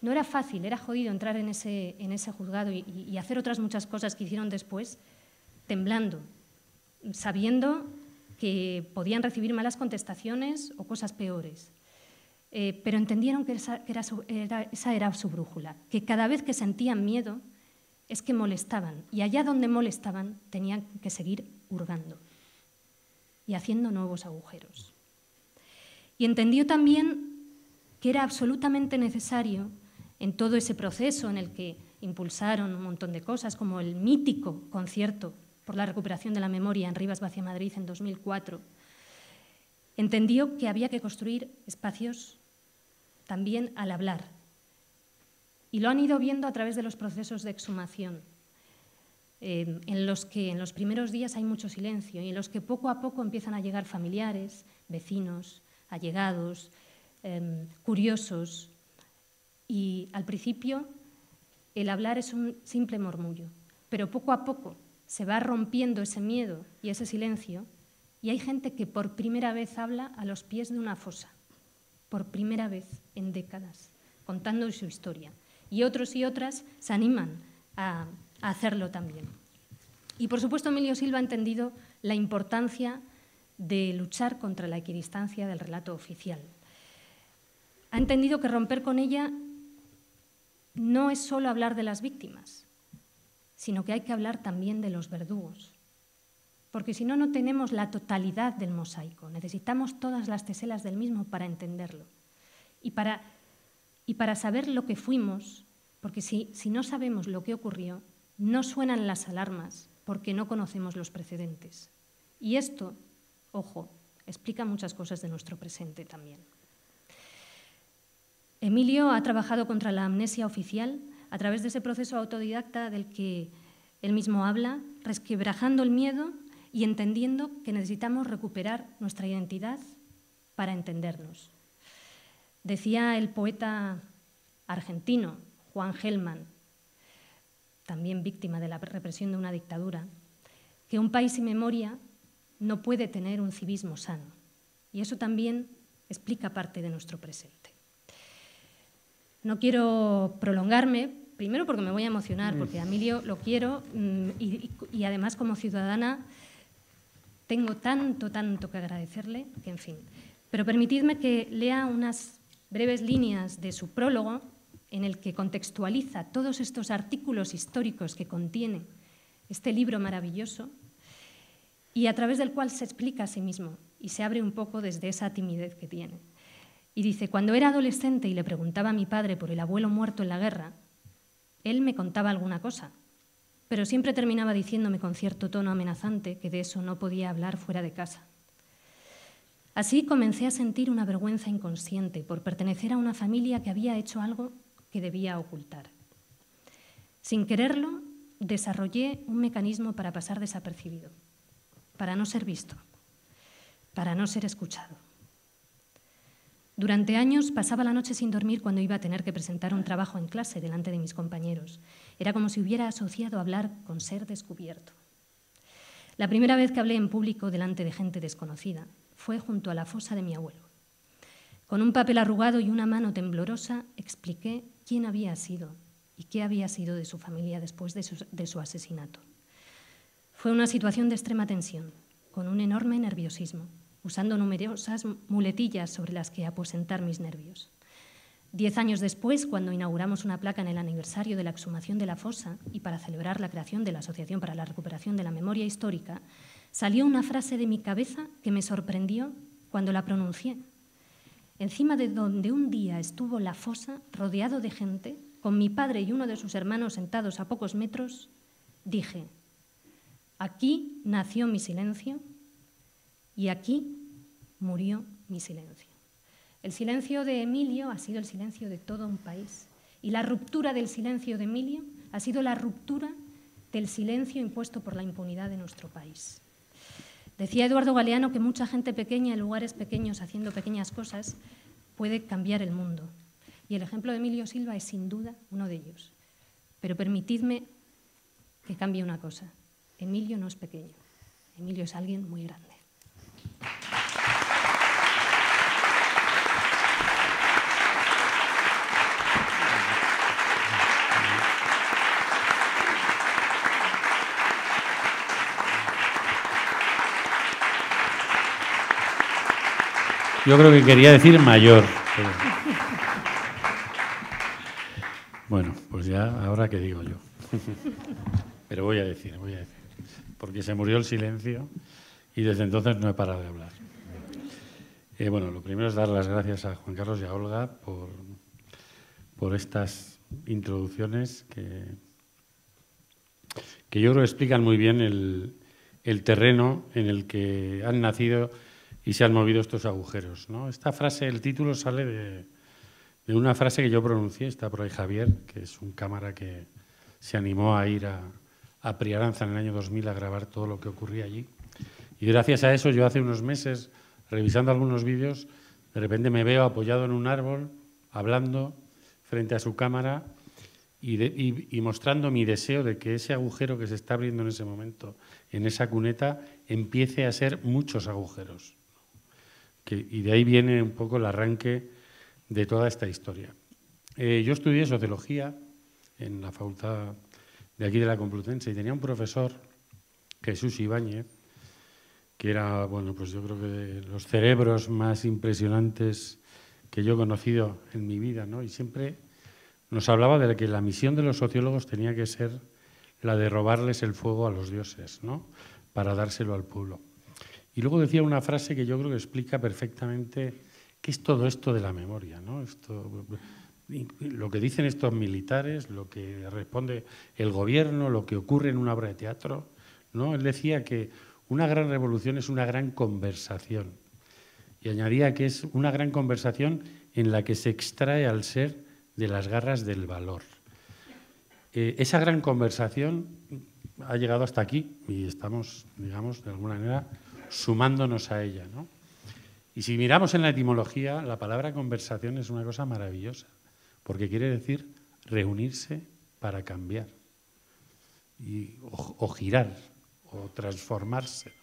No era fácil, era jodido entrar en ese juzgado y hacer otras muchas cosas que hicieron después, temblando, sabiendo que podían recibir malas contestaciones o cosas peores. Pero entendieron que esa era su brújula, que cada vez que sentían miedo es que molestaban, y allá donde molestaban tenían que seguir hurgando y haciendo nuevos agujeros. Y entendió también que era absolutamente necesario, en todo ese proceso en el que impulsaron un montón de cosas, como el mítico concierto por la recuperación de la memoria en Rivas Vacia Madrid en 2004, entendió que había que construir espacios también al hablar. Y lo han ido viendo a través de los procesos de exhumación, en los que en los primeros días hay mucho silencio y en los que poco a poco empiezan a llegar familiares, vecinos, allegados, curiosos. Y al principio el hablar es un simple murmullo, pero poco a poco se va rompiendo ese miedo y ese silencio y hay gente que por primera vez habla a los pies de una fosa, por primera vez en décadas, contando su historia. Y otros y otras se animan a hacerlo también. Y por supuesto Emilio Silva ha entendido la importancia de luchar contra la equidistancia del relato oficial. Ha entendido que romper con ella no es solo hablar de las víctimas, sino que hay que hablar también de los verdugos. Porque si no, no tenemos la totalidad del mosaico. Necesitamos todas las teselas del mismo para entenderlo. Y para saber lo que fuimos, porque si no sabemos lo que ocurrió, no suenan las alarmas porque no conocemos los precedentes. Y esto, ojo, explica muchas cosas de nuestro presente también. Emilio ha trabajado contra la amnesia oficial a través de ese proceso autodidacta del que él mismo habla, resquebrajando el miedo y entendiendo que necesitamos recuperar nuestra identidad para entendernos. Decía el poeta argentino Juan Gelman, también víctima de la represión de una dictadura, que un país sin memoria no puede tener un civismo sano. Y eso también explica parte de nuestro presente. No quiero prolongarme, primero porque me voy a emocionar, porque a Emilio lo quiero y además como ciudadana tengo tanto que agradecerle, que en fin. Pero permitidme que lea unas breves líneas de su prólogo en el que contextualiza todos estos artículos históricos que contiene este libro maravilloso y a través del cual se explica a sí mismo y se abre un poco desde esa timidez que tiene. Y dice, cuando era adolescente y le preguntaba a mi padre por el abuelo muerto en la guerra, él me contaba alguna cosa, pero siempre terminaba diciéndome con cierto tono amenazante que de eso no podía hablar fuera de casa. Así comencé a sentir una vergüenza inconsciente por pertenecer a una familia que había hecho algo que debía ocultar. Sin quererlo, desarrollé un mecanismo para pasar desapercibido, para no ser visto, para no ser escuchado. Durante años pasaba la noche sin dormir cuando iba a tener que presentar un trabajo en clase delante de mis compañeros. Era como si hubiera asociado hablar con ser descubierto. La primera vez que hablé en público delante de gente desconocida, fue junto a la fosa de mi abuelo. Con un papel arrugado y una mano temblorosa expliqué quién había sido y qué había sido de su familia después de su asesinato. Fue una situación de extrema tensión, con un enorme nerviosismo, usando numerosas muletillas sobre las que aposentar mis nervios. 10 años después, cuando inauguramos una placa en el aniversario de la exhumación de la fosa y para celebrar la creación de la Asociación para la Recuperación de la Memoria Histórica, salió una frase de mi cabeza que me sorprendió cuando la pronuncié. Encima de donde un día estuvo la fosa, rodeado de gente, con mi padre y uno de sus hermanos sentados a pocos metros, dije: aquí nació mi silencio y aquí murió mi silencio. El silencio de Emilio ha sido el silencio de todo un país y la ruptura del silencio de Emilio ha sido la ruptura del silencio impuesto por la impunidad de nuestro país. Decía Eduardo Galeano que mucha gente pequeña en lugares pequeños haciendo pequeñas cosas puede cambiar el mundo. Y el ejemplo de Emilio Silva es sin duda uno de ellos. Pero permitidme que cambie una cosa. Emilio no es pequeño. Emilio es alguien muy grande. Yo creo que quería decir mayor. Pero... Bueno, pues ya, ahora qué digo yo. Pero voy a decir. Porque se murió el silencio y desde entonces no he parado de hablar. Bueno, lo primero es dar las gracias a Juan Carlos y a Olga por estas introducciones que yo creo que explican muy bien el terreno en el que han nacido y se han movido estos agujeros, ¿no? Esta frase, el título sale de una frase que yo pronuncié, está por ahí Javier, que es un cámara que se animó a ir a Priaranza en el año 2000 a grabar todo lo que ocurría allí. Y gracias a eso, yo hace unos meses, revisando algunos vídeos, de repente me veo apoyado en un árbol, hablando frente a su cámara y mostrando mi deseo de que ese agujero que se está abriendo en ese momento, en esa cuneta, empiece a ser muchos agujeros. Y de ahí viene un poco el arranque de toda esta historia. Yo estudié sociología en la facultad de aquí de la Complutense y tenía un profesor, Jesús Ibáñez, que era, bueno, pues yo creo que de los cerebros más impresionantes que yo he conocido en mi vida, ¿no? Y siempre nos hablaba de que la misión de los sociólogos tenía que ser la de robarles el fuego a los dioses, ¿no? Para dárselo al pueblo. Y luego decía una frase que yo creo que explica perfectamente qué es todo esto de la memoria, ¿no? Lo que dicen estos militares, lo que responde el gobierno, lo que ocurre en una obra de teatro, ¿no? Él decía que una gran revolución es una gran conversación. Y añadía que es una gran conversación en la que se extrae al ser de las garras del valor. Esa gran conversación ha llegado hasta aquí y estamos, digamos, de alguna manera sumándonos a ella, ¿no? Y si miramos en la etimología, la palabra conversación es una cosa maravillosa, porque quiere decir reunirse para cambiar, o girar, o transformarse, ¿no?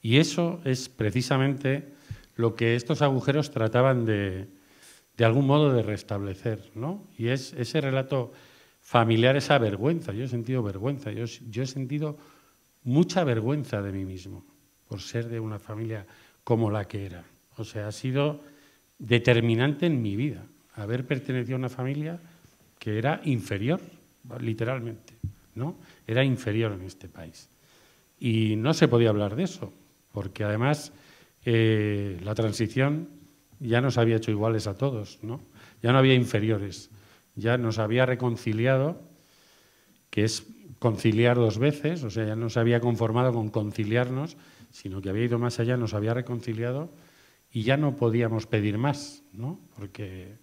Y eso es precisamente lo que estos agujeros trataban de algún modo de restablecer, ¿no? Y es ese relato familiar, esa vergüenza. Yo he sentido vergüenza, yo he sentido mucha vergüenza de mí mismo por ser de una familia como la que era. O sea, ha sido determinante en mi vida haber pertenecido a una familia que era inferior, literalmente, ¿no? Era inferior en este país. Y no se podía hablar de eso, porque además la transición ya nos había hecho iguales a todos, ¿no? Ya no había inferiores, ya nos había reconciliado, que es conciliar dos veces, o sea, ya no se había conformado con conciliarnos, sino que había ido más allá, nos había reconciliado y ya no podíamos pedir más, ¿no? Porque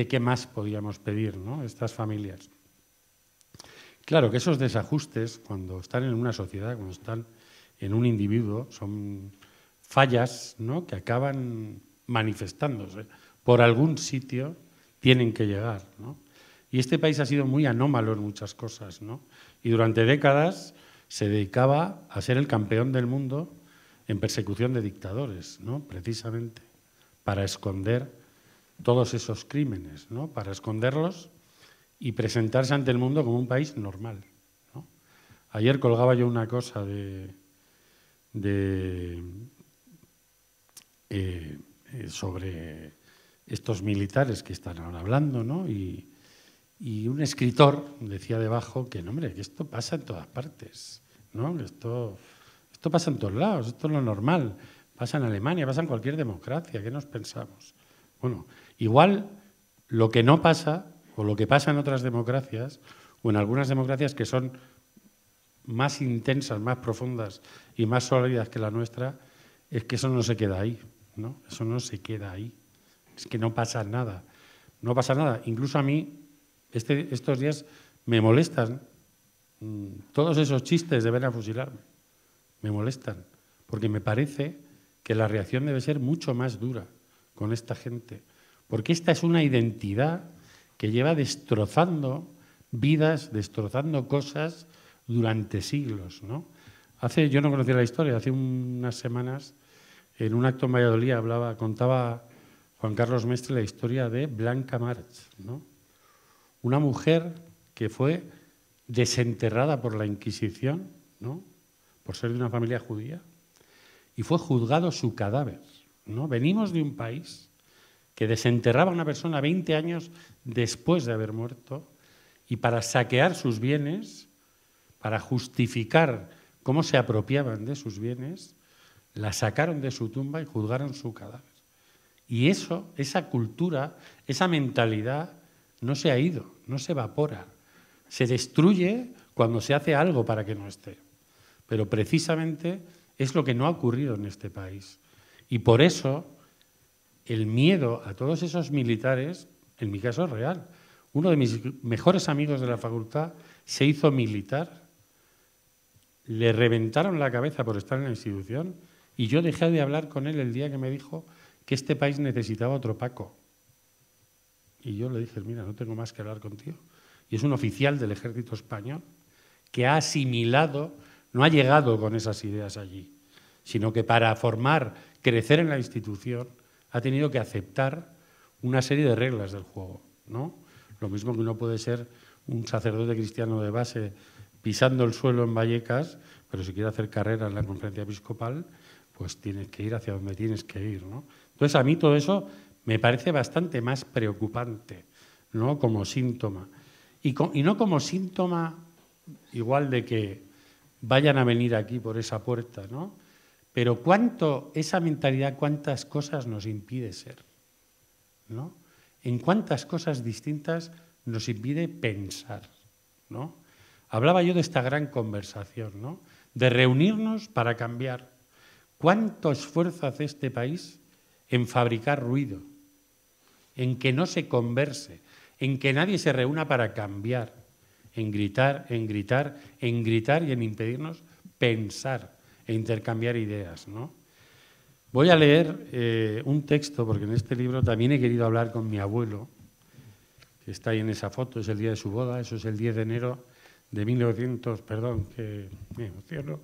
¿qué más podíamos pedir, ¿no? Estas familias. Claro que esos desajustes, cuando están en una sociedad, cuando están en un individuo, son fallas, ¿no? Que acaban manifestándose. Por algún sitio tienen que llegar, ¿no? Y este país ha sido muy anómalo en muchas cosas, ¿no? Y durante décadas se dedicaba a ser el campeón del mundo en persecución de dictadores, ¿no? Precisamente para esconder todos esos crímenes, ¿no? Para esconderlos y presentarse ante el mundo como un país normal, ¿no? Ayer colgaba yo una cosa sobre estos militares que están ahora hablando, ¿no? Y un escritor decía debajo que, no, hombre, que esto pasa en todas partes, ¿no? Que esto pasa en todos lados, esto es lo normal. Pasa en Alemania, pasa en cualquier democracia. ¿Qué nos pensamos? Bueno, igual lo que no pasa, o lo que pasa en otras democracias, o en algunas democracias que son más intensas, más profundas y más sólidas que la nuestra, es que eso no se queda ahí, ¿no? Eso no se queda ahí. Es que no pasa nada. No pasa nada. Incluso a mí, estos días me molestan todos esos chistes de ven a fusilarme. Me molestan, porque me parece que la reacción debe ser mucho más dura con esta gente, porque esta es una identidad que lleva destrozando vidas, destrozando cosas durante siglos, ¿no? Yo no conocía la historia, hace unas semanas, en un acto en Valladolid contaba Juan Carlos Mestre la historia de Blanca March, ¿no? Una mujer que fue desenterrada por la Inquisición, ¿no? Por ser de una familia judía, y fue juzgado su cadáver, ¿no? Venimos de un país que desenterraba a una persona 20 años después de haber muerto, y para saquear sus bienes, para justificar cómo se apropiaban de sus bienes, la sacaron de su tumba y juzgaron su cadáver. Y esa cultura, esa mentalidad no se ha ido, no se evapora. Se destruye cuando se hace algo para que no esté. Pero precisamente es lo que no ha ocurrido en este país. Y por eso el miedo a todos esos militares, en mi caso es real. Uno de mis mejores amigos de la facultad se hizo militar, le reventaron la cabeza por estar en la institución y yo dejé de hablar con él el día que me dijo que este país necesitaba otro Paco. Y yo le dije, mira, no tengo más que hablar contigo. Y es un oficial del ejército español que ha asimilado, no ha llegado con esas ideas allí, sino que para crecer en la institución, ha tenido que aceptar una serie de reglas del juego, ¿no? Lo mismo que uno puede ser un sacerdote cristiano de base pisando el suelo en Vallecas, pero si quiere hacer carrera en la conferencia episcopal, pues tienes que ir hacia donde tienes que ir, ¿no? Entonces, a mí todo eso me parece bastante más preocupante, ¿no? Como síntoma. Y no como síntoma igual de que vayan a venir aquí por esa puerta, ¿no? Pero esa mentalidad, cuántas cosas nos impide ser, ¿no? En cuántas cosas distintas nos impide pensar, ¿no? Hablaba yo de esta gran conversación, ¿no? De reunirnos para cambiar. ¿Cuánto esfuerzo hace este país en fabricar ruido, en que no se converse, en que nadie se reúna para cambiar, en gritar, en gritar, en gritar y en impedirnos pensar e intercambiar ideas, ¿no? Voy a leer un texto, porque en este libro también he querido hablar con mi abuelo, que está ahí en esa foto, es el día de su boda, eso es el 10 de enero de 1900, perdón, que me emociono,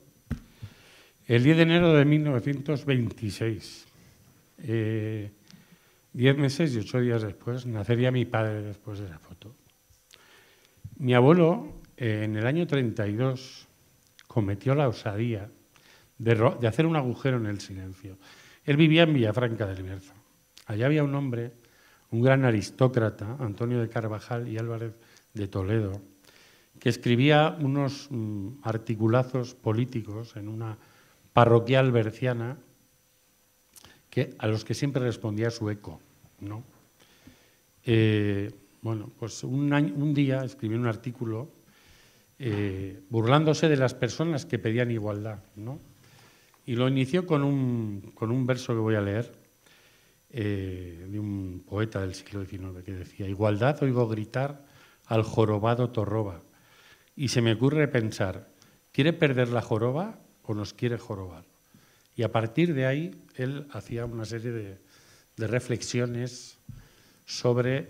el 10 de enero de 1926. 10 meses y 8 días después nacería mi padre después de la foto. Mi abuelo, en el año 32, cometió la osadía de hacer un agujero en el silencio. Él vivía en Villafranca del Bierzo. Allá había un hombre, un gran aristócrata, Antonio de Carvajal y Álvarez de Toledo, que escribía unos articulazos políticos en una parroquial berciana a los que siempre respondía su eco, ¿no? Bueno, pues un día escribió un artículo burlándose de las personas que pedían igualdad, ¿no? Y lo inició con un verso que voy a leer de un poeta del siglo XIX que decía: igualdad oigo gritar al jorobado torroba y se me ocurre pensar, ¿quiere perder la joroba o nos quiere jorobar? Y a partir de ahí él hacía una serie de reflexiones sobre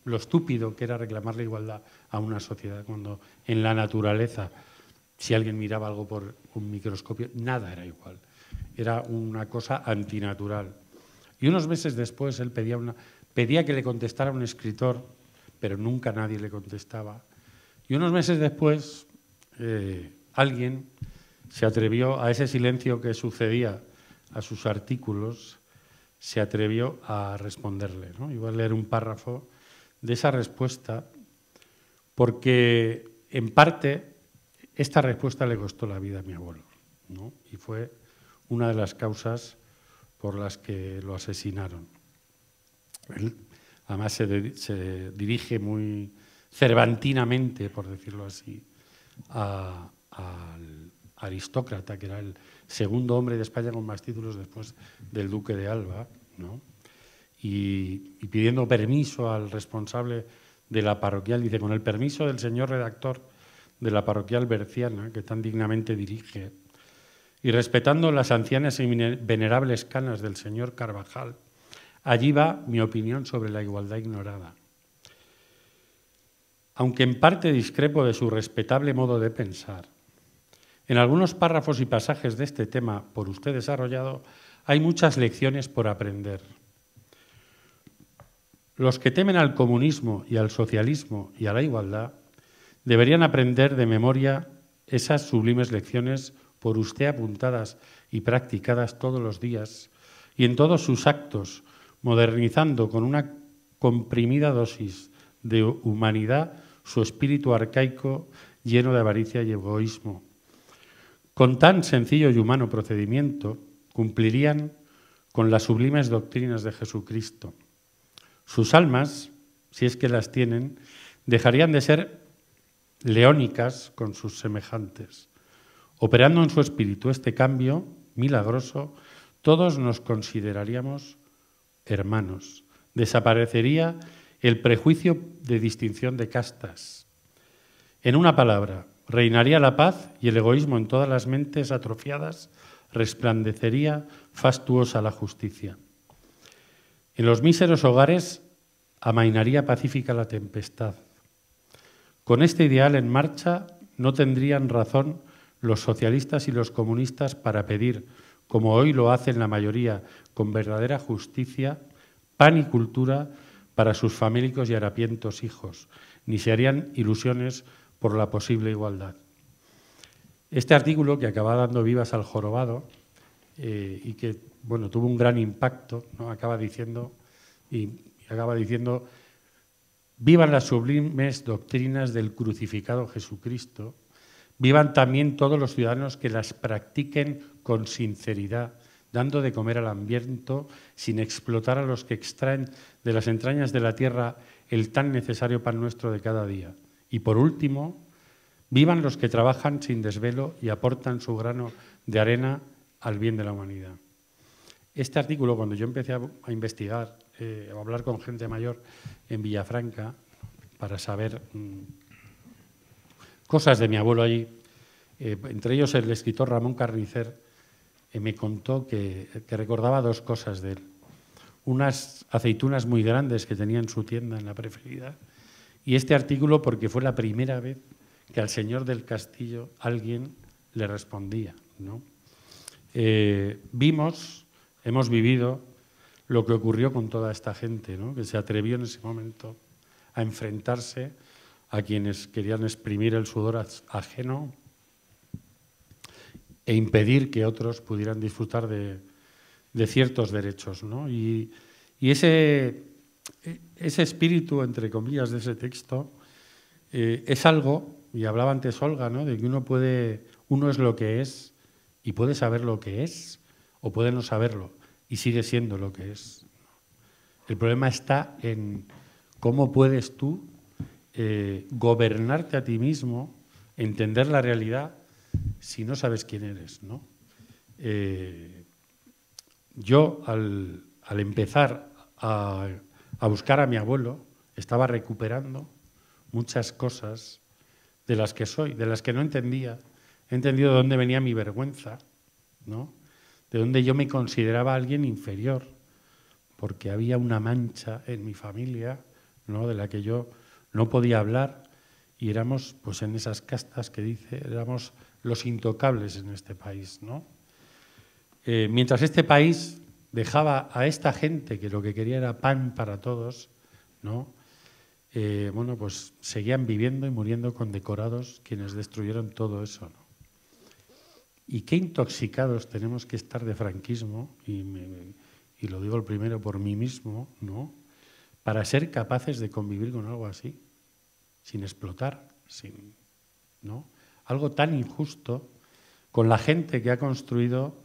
lo estúpido que era reclamar la igualdad a una sociedad cuando en la naturaleza Si alguien miraba algo por un microscopio, nada era igual. Era una cosa antinatural. Y unos meses después él pedía que le contestara un escritor, pero nunca nadie le contestaba. Y unos meses después alguien se atrevió a ese silencio que sucedía a sus artículos, se atrevió a responderle, ¿no? Iba a leer un párrafo de esa respuesta, porque en parte esta respuesta le costó la vida a mi abuelo, ¿no? Y fue una de las causas por las que lo asesinaron. Él, además, se dirige muy cervantinamente, por decirlo así, al aristócrata, que era el segundo hombre de España con más títulos después del duque de Alba, ¿no? Y pidiendo permiso al responsable de la parroquial, dice, con el permiso del señor redactor de la parroquial berciana, que tan dignamente dirige, y respetando las ancianas y venerables canas del señor Carvajal, allí va mi opinión sobre la igualdad ignorada. Aunque en parte discrepo de su respetable modo de pensar, en algunos párrafos y pasajes de este tema por usted desarrollado hay muchas lecciones por aprender. Los que temen al comunismo y al socialismo y a la igualdad deberían aprender de memoria esas sublimes lecciones por usted apuntadas y practicadas todos los días y en todos sus actos, modernizando con una comprimida dosis de humanidad su espíritu arcaico lleno de avaricia y egoísmo. Con tan sencillo y humano procedimiento cumplirían con las sublimes doctrinas de Jesucristo. Sus almas, si es que las tienen, dejarían de ser leónicas con sus semejantes. Operando en su espíritu este cambio milagroso, todos nos consideraríamos hermanos. Desaparecería el prejuicio de distinción de castas. En una palabra, reinaría la paz y el egoísmo en todas las mentes atrofiadas, resplandecería fastuosa la justicia. En los míseros hogares amainaría pacífica la tempestad. Con este ideal en marcha no tendrían razón los socialistas y los comunistas para pedir, como hoy lo hacen la mayoría, con verdadera justicia, pan y cultura para sus famélicos y harapientos hijos, ni se harían ilusiones por la posible igualdad. Este artículo, que acaba dando vivas al jorobado y que bueno, tuvo un gran impacto, ¿no? acaba diciendo, vivan las sublimes doctrinas del crucificado Jesucristo, vivan también todos los ciudadanos que las practiquen con sinceridad, dando de comer al hambriento, sin explotar a los que extraen de las entrañas de la tierra el tan necesario pan nuestro de cada día. Y por último, vivan los que trabajan sin desvelo y aportan su grano de arena al bien de la humanidad. Este artículo, cuando yo empecé a investigar, a hablar con gente mayor en Villafranca, para saber cosas de mi abuelo allí, entre ellos el escritor Ramón Carnicer, me contó que recordaba dos cosas de él. Unas aceitunas muy grandes que tenía en su tienda en la Preferida, y este artículo porque fue la primera vez que al señor del castillo alguien le respondía, ¿no? Hemos vivido lo que ocurrió con toda esta gente, ¿no? Que se atrevió en ese momento a enfrentarse a quienes querían exprimir el sudor ajeno e impedir que otros pudieran disfrutar de ciertos derechos, ¿no? Y ese espíritu, entre comillas, de ese texto es algo, y hablaba antes Olga, ¿no? De que uno es lo que es y puede saber lo que es o puede no saberlo y sigue siendo lo que es. El problema está en cómo puedes tú gobernarte a ti mismo, entender la realidad si no sabes quién eres, ¿no? Yo, al empezar a buscar a mi abuelo, estaba recuperando muchas cosas de las que soy, de las que no entendía. He entendido de dónde venía mi vergüenza, ¿no? De dónde yo me consideraba alguien inferior, porque había una mancha en mi familia, ¿no? De la que yo no podía hablar, y éramos, pues en esas castas que dice, éramos los intocables en este país, ¿no? Mientras este país dejaba a esta gente que lo que quería era pan para todos, ¿no? Bueno, pues seguían viviendo y muriendo condecorados quienes destruyeron todo eso, ¿no? Y qué intoxicados tenemos que estar de franquismo, y lo digo el primero por mí mismo, ¿no? Para ser capaces de convivir con algo así, sin explotar, ¿no? Algo tan injusto con la gente que ha construido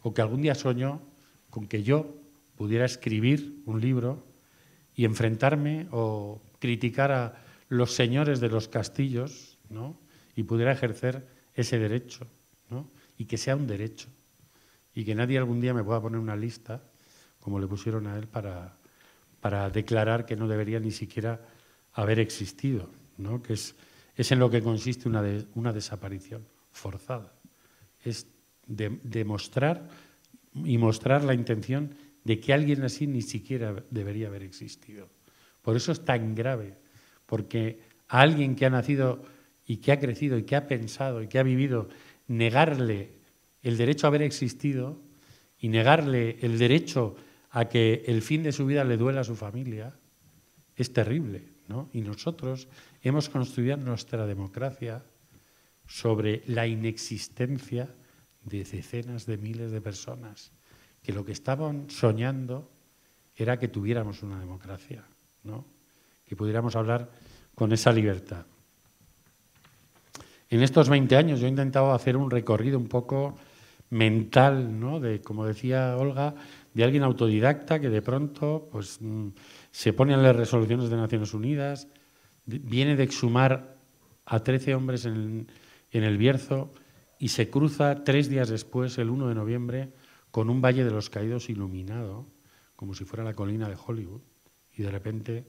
o que algún día soñó con que yo pudiera escribir un libro y enfrentarme o criticar a los señores de los castillos, ¿no? Y pudiera ejercer ese derecho, ¿no? Y que sea un derecho y que nadie algún día me pueda poner una lista, como le pusieron a él, para declarar que no debería ni siquiera haber existido, ¿no? Que es en lo que consiste una desaparición forzada. Es demostrar y mostrar la intención de que alguien así ni siquiera debería haber existido. Por eso es tan grave, porque a alguien que ha nacido y que ha crecido y que ha pensado y que ha vivido, negarle el derecho a haber existido y negarle el derecho a que el fin de su vida le duela a su familia, es terrible, ¿no? Y nosotros hemos construido nuestra democracia sobre la inexistencia de decenas de miles de personas que lo que estaban soñando era que tuviéramos una democracia, ¿no? Que pudiéramos hablar con esa libertad. En estos 20 años yo he intentado hacer un recorrido un poco mental, ¿no? De, como decía Olga, de alguien autodidacta que de pronto pues, se pone en las resoluciones de Naciones Unidas, viene de exhumar a 13 hombres en el Bierzo y se cruza 3 días después, el 1 de noviembre, con un Valle de los Caídos iluminado, como si fuera la colina de Hollywood, y de repente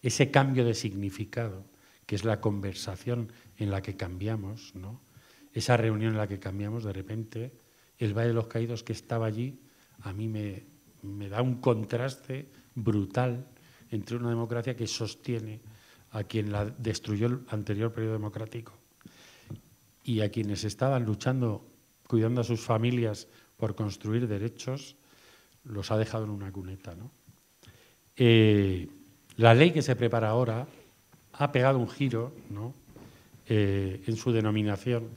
ese cambio de significado, que es la conversación en la que cambiamos, ¿no? Esa reunión en la que cambiamos, de repente, el Valle de los Caídos que estaba allí, a mí me da un contraste brutal entre una democracia que sostiene a quien la destruyó el anterior periodo democrático y a quienes estaban luchando, cuidando a sus familias por construir derechos, los ha dejado en una cuneta, ¿no? La ley que se prepara ahora ha pegado un giro, ¿no? En su denominación.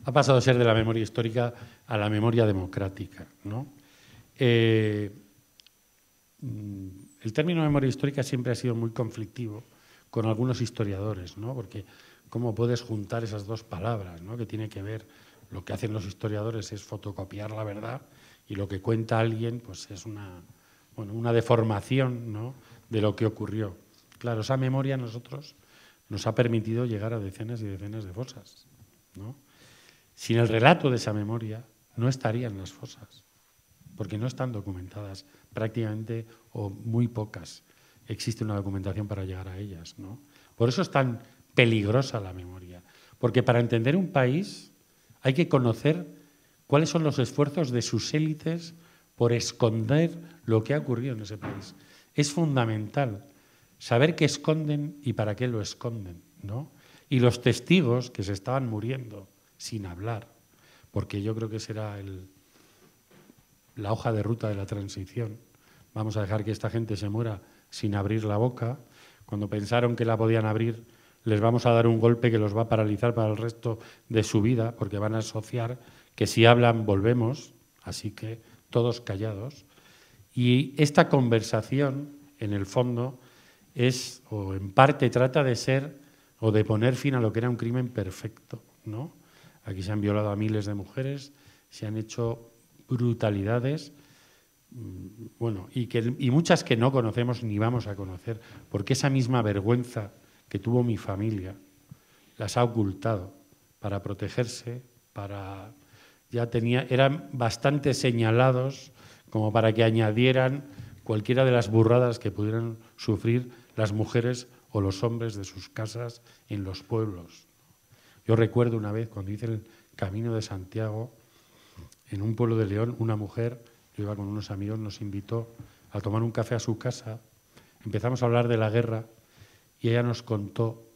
Ha pasado a ser de la memoria histórica a la memoria democrática, ¿no? El término memoria histórica siempre ha sido muy conflictivo con algunos historiadores, ¿no? Porque ¿cómo puedes juntar esas dos palabras, ¿no? Que tiene que ver, lo que hacen los historiadores es fotocopiar la verdad y lo que cuenta alguien pues es una deformación, ¿no? De lo que ocurrió. Claro, esa memoria a nosotros nos ha permitido llegar a decenas y decenas de fosas, ¿no? Sin el relato de esa memoria no estarían las fosas, porque no están documentadas prácticamente o muy pocas. Existe una documentación para llegar a ellas, ¿no? Por eso es tan peligrosa la memoria, porque para entender un país hay que conocer cuáles son los esfuerzos de sus élites por esconder lo que ha ocurrido en ese país. Es fundamental saber qué esconden y para qué lo esconden, ¿no? Y los testigos que se estaban muriendo sin hablar, porque yo creo que será la hoja de ruta de la transición. Vamos a dejar que esta gente se muera sin abrir la boca. Cuando pensaron que la podían abrir, les vamos a dar un golpe que los va a paralizar para el resto de su vida, porque van a asociar que si hablan volvemos, así que todos callados. Y esta conversación, en el fondo, es, o en parte trata de ser, o de poner fin a lo que era un crimen perfecto, ¿no? Aquí se han violado a miles de mujeres, se han hecho brutalidades, bueno, y muchas que no conocemos ni vamos a conocer, porque esa misma vergüenza que tuvo mi familia las ha ocultado para protegerse, eran bastante señalados como para que añadieran cualquiera de las burradas que pudieran sufrir las mujeres o los hombres de sus casas en los pueblos. Yo recuerdo una vez cuando hice el Camino de Santiago, en un pueblo de León, una mujer, yo iba con unos amigos, nos invitó a tomar un café a su casa, empezamos a hablar de la guerra y ella nos contó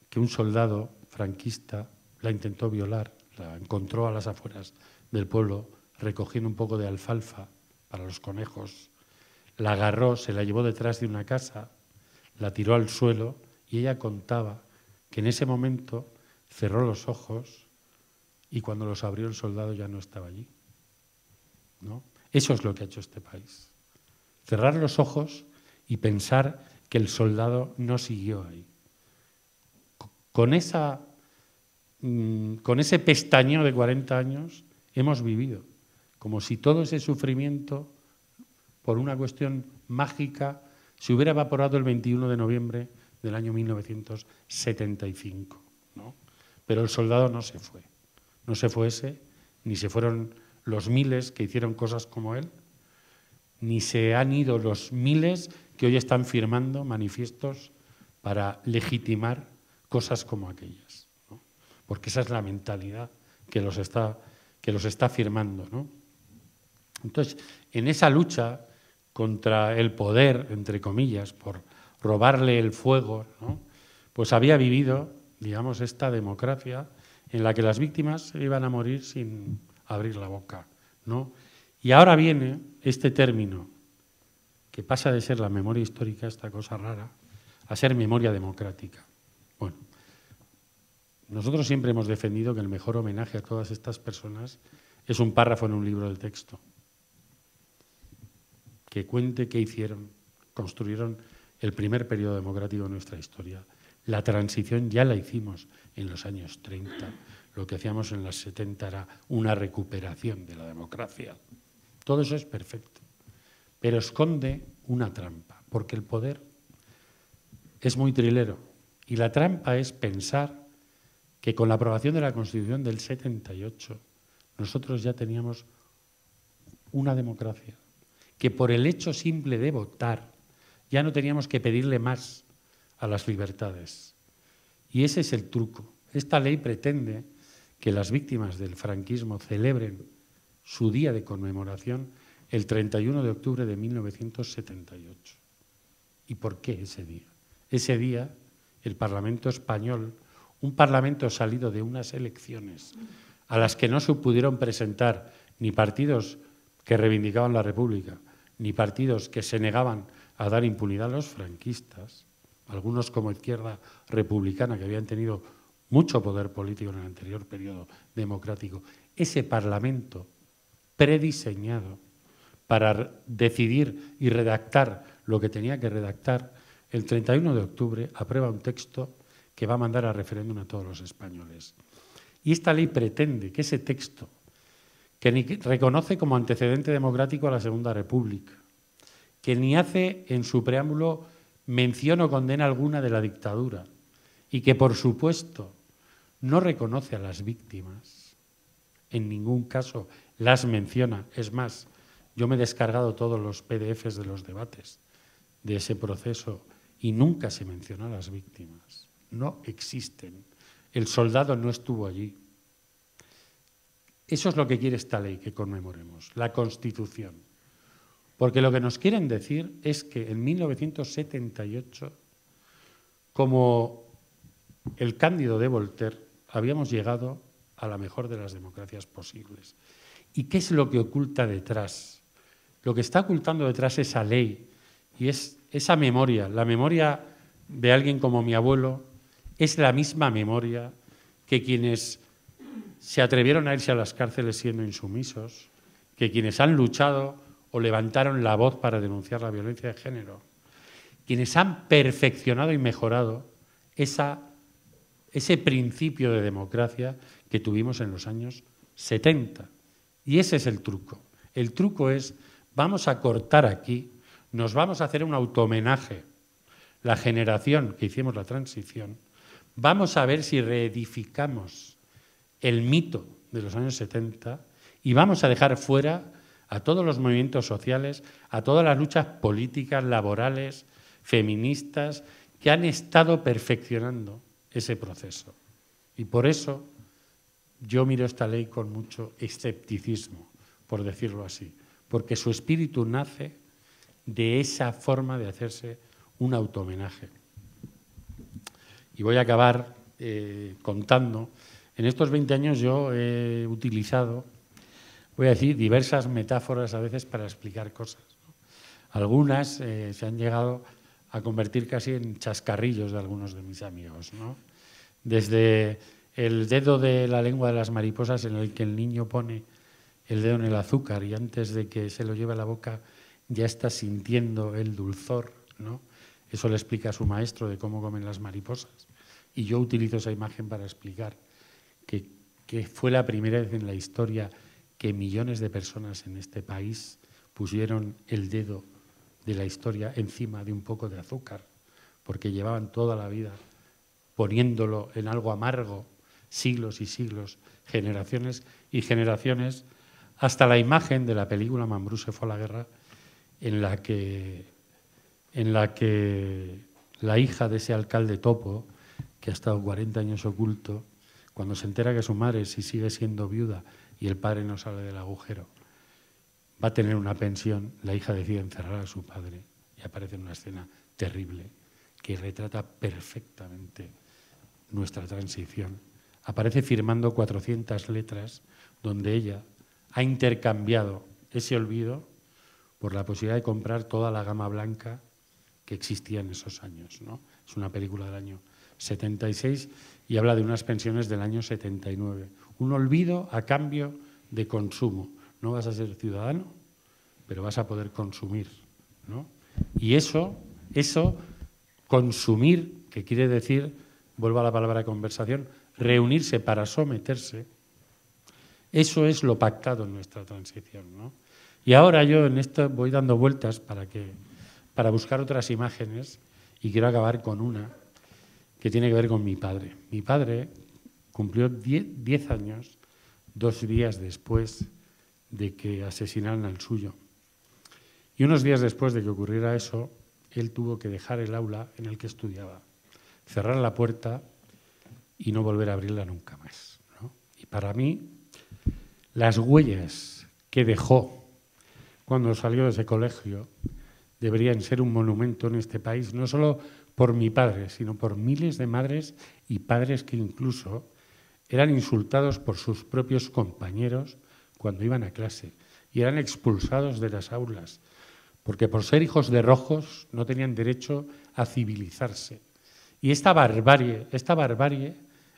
que un soldado franquista la intentó violar, la encontró a las afueras del pueblo recogiendo un poco de alfalfa para los conejos, la agarró, se la llevó detrás de una casa, la tiró al suelo y ella contaba que en ese momento cerró los ojos y cuando los abrió el soldado ya no estaba allí, ¿no? Eso es lo que ha hecho este país. Cerrar los ojos y pensar que el soldado no siguió ahí. Con ese pestañeo de 40 años hemos vivido, como si todo ese sufrimiento, por una cuestión mágica, se hubiera evaporado el 21 de noviembre del año 1975, ¿no? Pero el soldado no se fue. No se fue ese, ni se fueron los miles que hicieron cosas como él, ni se han ido los miles que hoy están firmando manifiestos para legitimar cosas como aquellas, ¿no? Porque esa es la mentalidad que los está firmando, ¿no? Entonces, en esa lucha contra el poder, entre comillas, por robarle el fuego, ¿no? Pues había vivido, digamos, esta democracia en la que las víctimas se iban a morir sin abrir la boca, ¿no? Y ahora viene este término que pasa de ser la memoria histórica, esta cosa rara, a ser memoria democrática. Bueno, nosotros siempre hemos defendido que el mejor homenaje a todas estas personas es un párrafo en un libro de texto que cuente qué hicieron, construyeron el primer periodo democrático de nuestra historia. La transición ya la hicimos en los años 30. Lo que hacíamos en los 70 era una recuperación de la democracia. Todo eso es perfecto, pero esconde una trampa, porque el poder es muy trilero. Y la trampa es pensar que con la aprobación de la Constitución del 78 nosotros ya teníamos una democracia, que por el hecho simple de votar ya no teníamos que pedirle más a las libertades. Y ese es el truco. Esta ley pretende que las víctimas del franquismo celebren su día de conmemoración el 31 de octubre de 1978. ¿Y por qué ese día? Ese día el Parlamento español, un parlamento salido de unas elecciones a las que no se pudieron presentar ni partidos que reivindicaban la República, ni partidos que se negaban a dar impunidad a los franquistas, algunos como Izquierda Republicana, que habían tenido mucho poder político en el anterior periodo democrático. Ese Parlamento prediseñado para decidir y redactar lo que tenía que redactar, el 31 de octubre aprueba un texto que va a mandar a referéndum a todos los españoles. Y esta ley pretende que ese texto, que ni reconoce como antecedente democrático a la Segunda República, que ni hace en su preámbulo mención o condena alguna de la dictadura y que, por supuesto, no reconoce a las víctimas, en ningún caso las menciona. Es más, yo me he descargado todos los PDFs de los debates de ese proceso y nunca se menciona a las víctimas. No existen. El soldado no estuvo allí. Eso es lo que quiere esta ley que conmemoremos, la Constitución. Porque lo que nos quieren decir es que en 1978, como el Cándido de Voltaire, habíamos llegado a la mejor de las democracias posibles. ¿Y qué es lo que oculta detrás? Lo que está ocultando detrás esa ley y es esa memoria, la memoria de alguien como mi abuelo, es la misma memoria que quienes se atrevieron a irse a las cárceles siendo insumisos, que quienes han luchado o levantaron la voz para denunciar la violencia de género, quienes han perfeccionado y mejorado ese principio de democracia que tuvimos en los años 70. Y ese es el truco. El truco es, vamos a cortar aquí, nos vamos a hacer un autohomenaje, la generación que hicimos la transición, vamos a ver si reedificamos el mito de los años 70 y vamos a dejar fuera a todos los movimientos sociales, a todas las luchas políticas, laborales, feministas, que han estado perfeccionando ese proceso. Y por eso yo miro esta ley con mucho escepticismo, por decirlo así, porque su espíritu nace de esa forma de hacerse un autohomenaje. Y voy a acabar contando En estos 20 años yo he utilizado, voy a decir, diversas metáforas a veces para explicar cosas, ¿no? Algunas se han llegado a convertir casi en chascarrillos de algunos de mis amigos, ¿no? Desde el dedo de la lengua de las mariposas, en el que el niño pone el dedo en el azúcar y antes de que se lo lleve a la boca ya está sintiendo el dulzor, ¿no? Eso le explica a su maestro de cómo comen las mariposas. Y yo utilizo esa imagen para explicar que fue la primera vez en la historia que millones de personas en este país pusieron el dedo de la historia encima de un poco de azúcar, porque llevaban toda la vida poniéndolo en algo amargo, siglos y siglos, generaciones y generaciones, hasta la imagen de la película Mambrú se fue a la guerra, en la que la hija de ese alcalde topo, que ha estado 40 años oculto, cuando se entera que su madre, si sigue siendo viuda y el padre no sale del agujero, va a tener una pensión, la hija decide encerrar a su padre y aparece en una escena terrible que retrata perfectamente nuestra transición. Aparece firmando 400 letras donde ella ha intercambiado ese olvido por la posibilidad de comprar toda la gama blanca que existía en esos años, ¿no? Es una película del año 76 y habla de unas pensiones del año 79. Un olvido a cambio de consumo. No vas a ser ciudadano, pero vas a poder consumir, ¿no? Y eso, consumir, que quiere decir, vuelvo a la palabra conversación, reunirse para someterse, eso es lo pactado en nuestra transición, ¿no? Y ahora yo en esto voy dando vueltas para buscar otras imágenes y quiero acabar con una que tiene que ver con mi padre. Mi padre cumplió 10 años, 2 días después de que asesinaran al suyo. Y unos días después de que ocurriera eso, él tuvo que dejar el aula en el que estudiaba, cerrar la puerta y no volver a abrirla nunca más, ¿no? Y para mí, las huellas que dejó cuando salió de ese colegio deberían ser un monumento en este país, no solo por mi padre, sino por miles de madres y padres que incluso eran insultados por sus propios compañeros cuando iban a clase y eran expulsados de las aulas, porque por ser hijos de rojos no tenían derecho a civilizarse. Y esta barbarie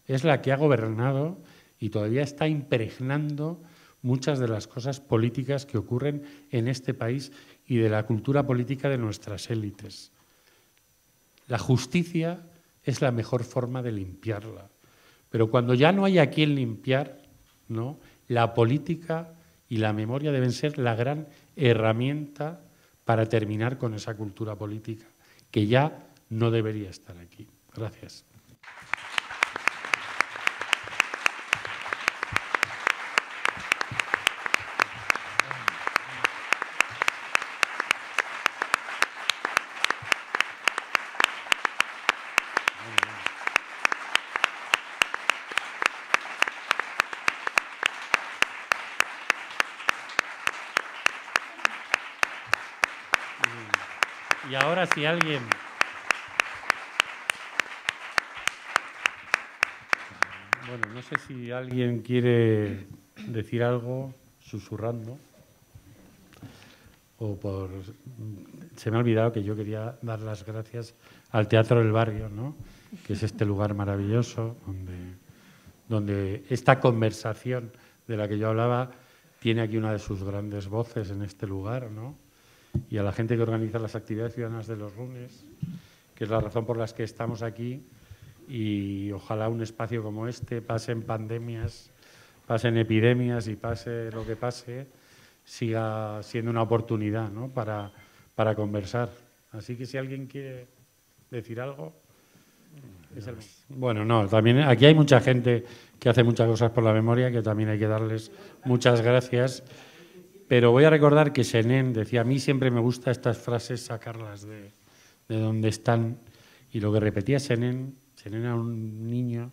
es la que ha gobernado y todavía está impregnando muchas de las cosas políticas que ocurren en este país y de la cultura política de nuestras élites. La justicia es la mejor forma de limpiarla, pero cuando ya no hay a quien limpiar, ¿no?, la política y la memoria deben ser la gran herramienta para terminar con esa cultura política, que ya no debería estar aquí. Gracias. Y ahora si alguien... Bueno, no sé si alguien quiere decir algo susurrando o por... Se me ha olvidado que yo quería dar las gracias al Teatro del Barrio, ¿no?, que es este lugar maravilloso donde esta conversación de la que yo hablaba tiene aquí una de sus grandes voces en este lugar, ¿no?, y a la gente que organiza las actividades ciudadanas de los lunes, que es la razón por la que estamos aquí, y ojalá un espacio como este, pasen pandemias, pasen epidemias y pase lo que pase, siga siendo una oportunidad, ¿no?, para conversar. Así que si alguien quiere decir algo... Bueno, no, también aquí hay mucha gente que hace muchas cosas por la memoria, que también hay que darles muchas gracias. Pero voy a recordar que Senén decía, a mí siempre me gusta estas frases sacarlas de donde están, y lo que repetía Senén era un niño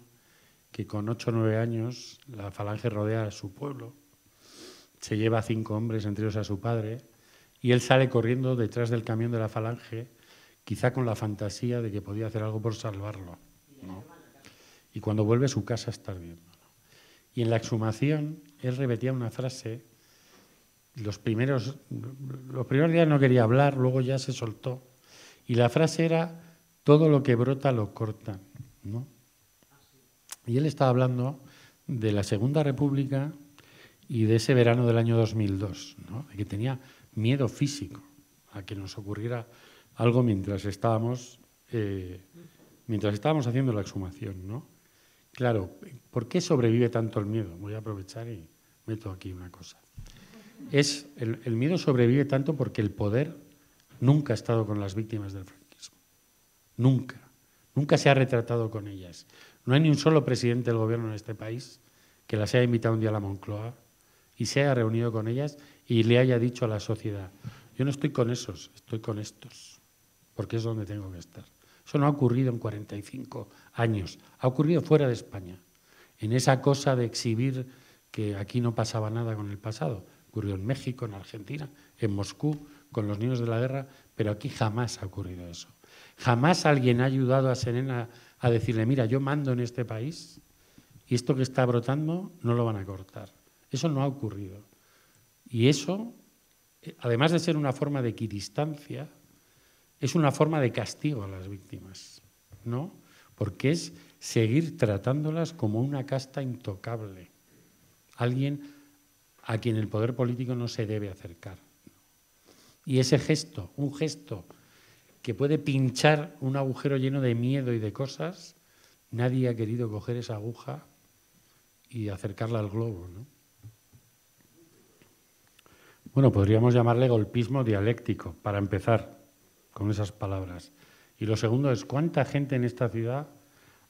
que con 8 o 9 años la falange rodea a su pueblo, se lleva a 5 hombres, entre ellos a su padre, y él sale corriendo detrás del camión de la falange, quizá con la fantasía de que podía hacer algo por salvarlo, ¿no? Y cuando vuelve su casa está ardiendo, ¿no? Y en la exhumación él repetía una frase. Los primeros días no quería hablar, luego ya se soltó. Y la frase era, todo lo que brota lo cortan, ¿no? Y él estaba hablando de la Segunda República y de ese verano del año 2002, ¿no? De que tenía miedo físico a que nos ocurriera algo mientras estábamos haciendo la exhumación, ¿no? Claro, ¿por qué sobrevive tanto el miedo? Voy a aprovechar y meto aquí una cosa. El miedo sobrevive tanto porque el poder nunca ha estado con las víctimas del franquismo. Nunca. Nunca se ha retratado con ellas. No hay ni un solo presidente del gobierno en este país que las haya invitado un día a la Moncloa y se haya reunido con ellas y le haya dicho a la sociedad, yo no estoy con esos, estoy con estos, porque es donde tengo que estar. Eso no ha ocurrido en 45 años, ha ocurrido fuera de España, en esa cosa de exhibir que aquí no pasaba nada con el pasado. Ocurrió en México, en Argentina, en Moscú, con los niños de la guerra, pero aquí jamás ha ocurrido eso. Jamás alguien ha ayudado a Serena a decirle, mira, yo mando en este país y esto que está brotando no lo van a cortar. Eso no ha ocurrido. Y eso, además de ser una forma de equidistancia, es una forma de castigo a las víctimas, ¿no? Porque es seguir tratándolas como una casta intocable. Alguien a quien el poder político no se debe acercar. Y ese gesto, un gesto que puede pinchar un agujero lleno de miedo y de cosas, nadie ha querido coger esa aguja y acercarla al globo, ¿no? Bueno, podríamos llamarle golpismo dialéctico, para empezar con esas palabras. Y lo segundo es, ¿cuánta gente en esta ciudad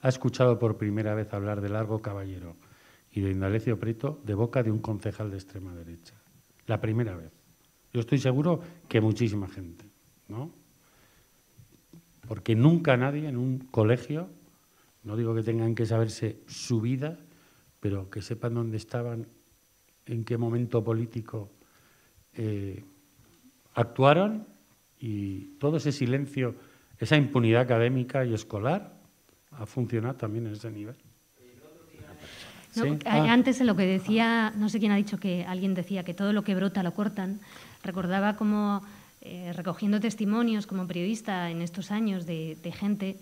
ha escuchado por primera vez hablar de Largo Caballero y de Indalecio Prieto de boca de un concejal de extrema derecha? La primera vez. Yo estoy seguro que muchísima gente, ¿no? Porque nunca nadie en un colegio, no digo que tengan que saberse su vida, pero que sepan dónde estaban, en qué momento político actuaron, y todo ese silencio, esa impunidad académica y escolar ha funcionado también en ese nivel. No, ¿Sí? Antes en lo que decía, no sé quién ha dicho que alguien decía que todo lo que brota lo cortan, recordaba como recogiendo testimonios como periodista en estos años de gente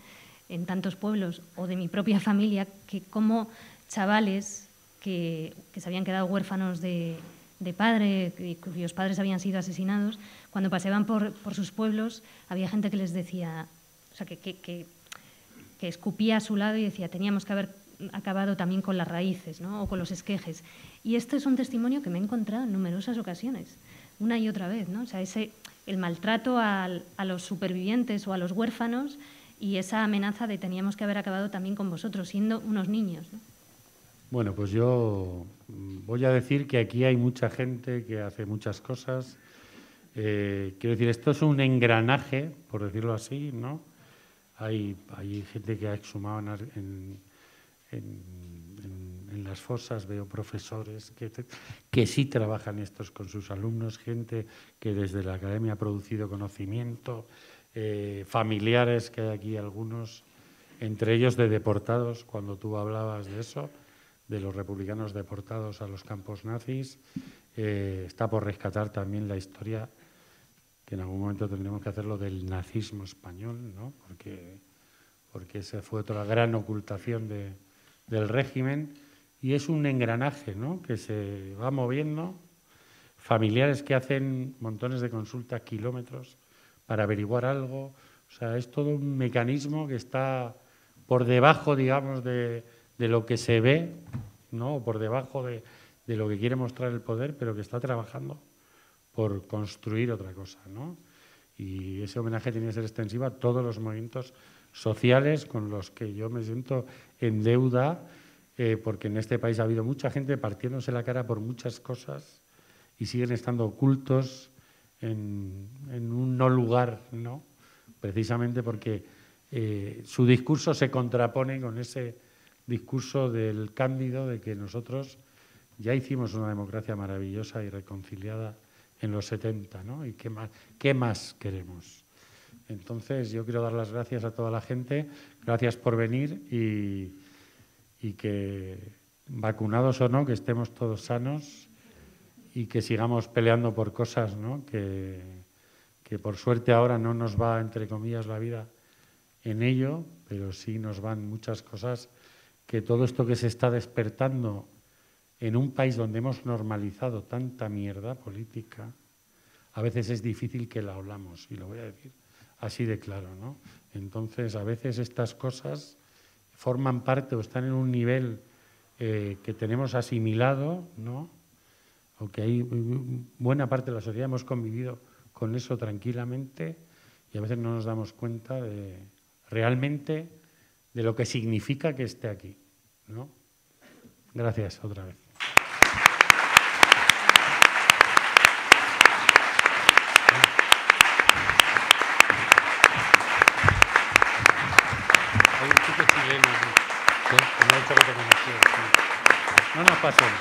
en tantos pueblos o de mi propia familia, que como chavales que se habían quedado huérfanos de padre, cuyos padres habían sido asesinados, cuando paseaban por sus pueblos había gente que les decía, o sea, que escupía a su lado y decía, teníamos que haber acabado también con las raíces, ¿no? O con los esquejes. Y este es un testimonio que me he encontrado en numerosas ocasiones, una y otra vez, ¿no? O sea, el maltrato a los supervivientes o a los huérfanos y esa amenaza de teníamos que haber acabado también con vosotros, siendo unos niños, ¿no? Bueno, pues yo voy a decir que aquí hay mucha gente que hace muchas cosas. Quiero decir, esto es un engranaje, por decirlo así, ¿no? Hay gente que ha exhumado en las fosas, veo profesores que sí trabajan estos con sus alumnos, gente que desde la academia ha producido conocimiento, familiares, que hay aquí algunos, entre ellos de deportados, cuando tú hablabas de eso, de los republicanos deportados a los campos nazis. Está por rescatar también la historia, que en algún momento tendremos que hacerlo, del nazismo español, ¿no? Porque esa fue otra gran ocultación del régimen, y es un engranaje, ¿no? Que se va moviendo, familiares que hacen montones de consultas, kilómetros, para averiguar algo. O sea, es todo un mecanismo que está por debajo, digamos, de lo que se ve, ¿no? Por debajo de lo que quiere mostrar el poder, pero que está trabajando por construir otra cosa, ¿no? Y ese homenaje tiene que ser extensivo a todos los movimientos sociales con los que yo me siento en deuda, porque en este país ha habido mucha gente partiéndose la cara por muchas cosas y siguen estando ocultos en un no lugar, ¿no? Precisamente porque su discurso se contrapone con ese discurso del Cándido, de que nosotros ya hicimos una democracia maravillosa y reconciliada en los 70, ¿no? ¿Y qué más queremos? Entonces, yo quiero dar las gracias a toda la gente, gracias por venir y que vacunados o no, que estemos todos sanos y que sigamos peleando por cosas, ¿no? Que por suerte ahora no nos va, entre comillas, la vida en ello, pero sí nos van muchas cosas, que todo esto que se está despertando en un país donde hemos normalizado tanta mierda política, a veces es difícil que la hablamos, y lo voy a decir así de claro, ¿no? Entonces, a veces estas cosas forman parte o están en un nivel que tenemos asimilado, ¿no? O que hay buena parte de la sociedad hemos convivido con eso tranquilamente y a veces no nos damos cuenta de realmente de lo que significa que esté aquí, ¿no? Gracias otra vez. Hay un chico chileno, ¿no? Que me ha dicho que te conocía. No nos pasen.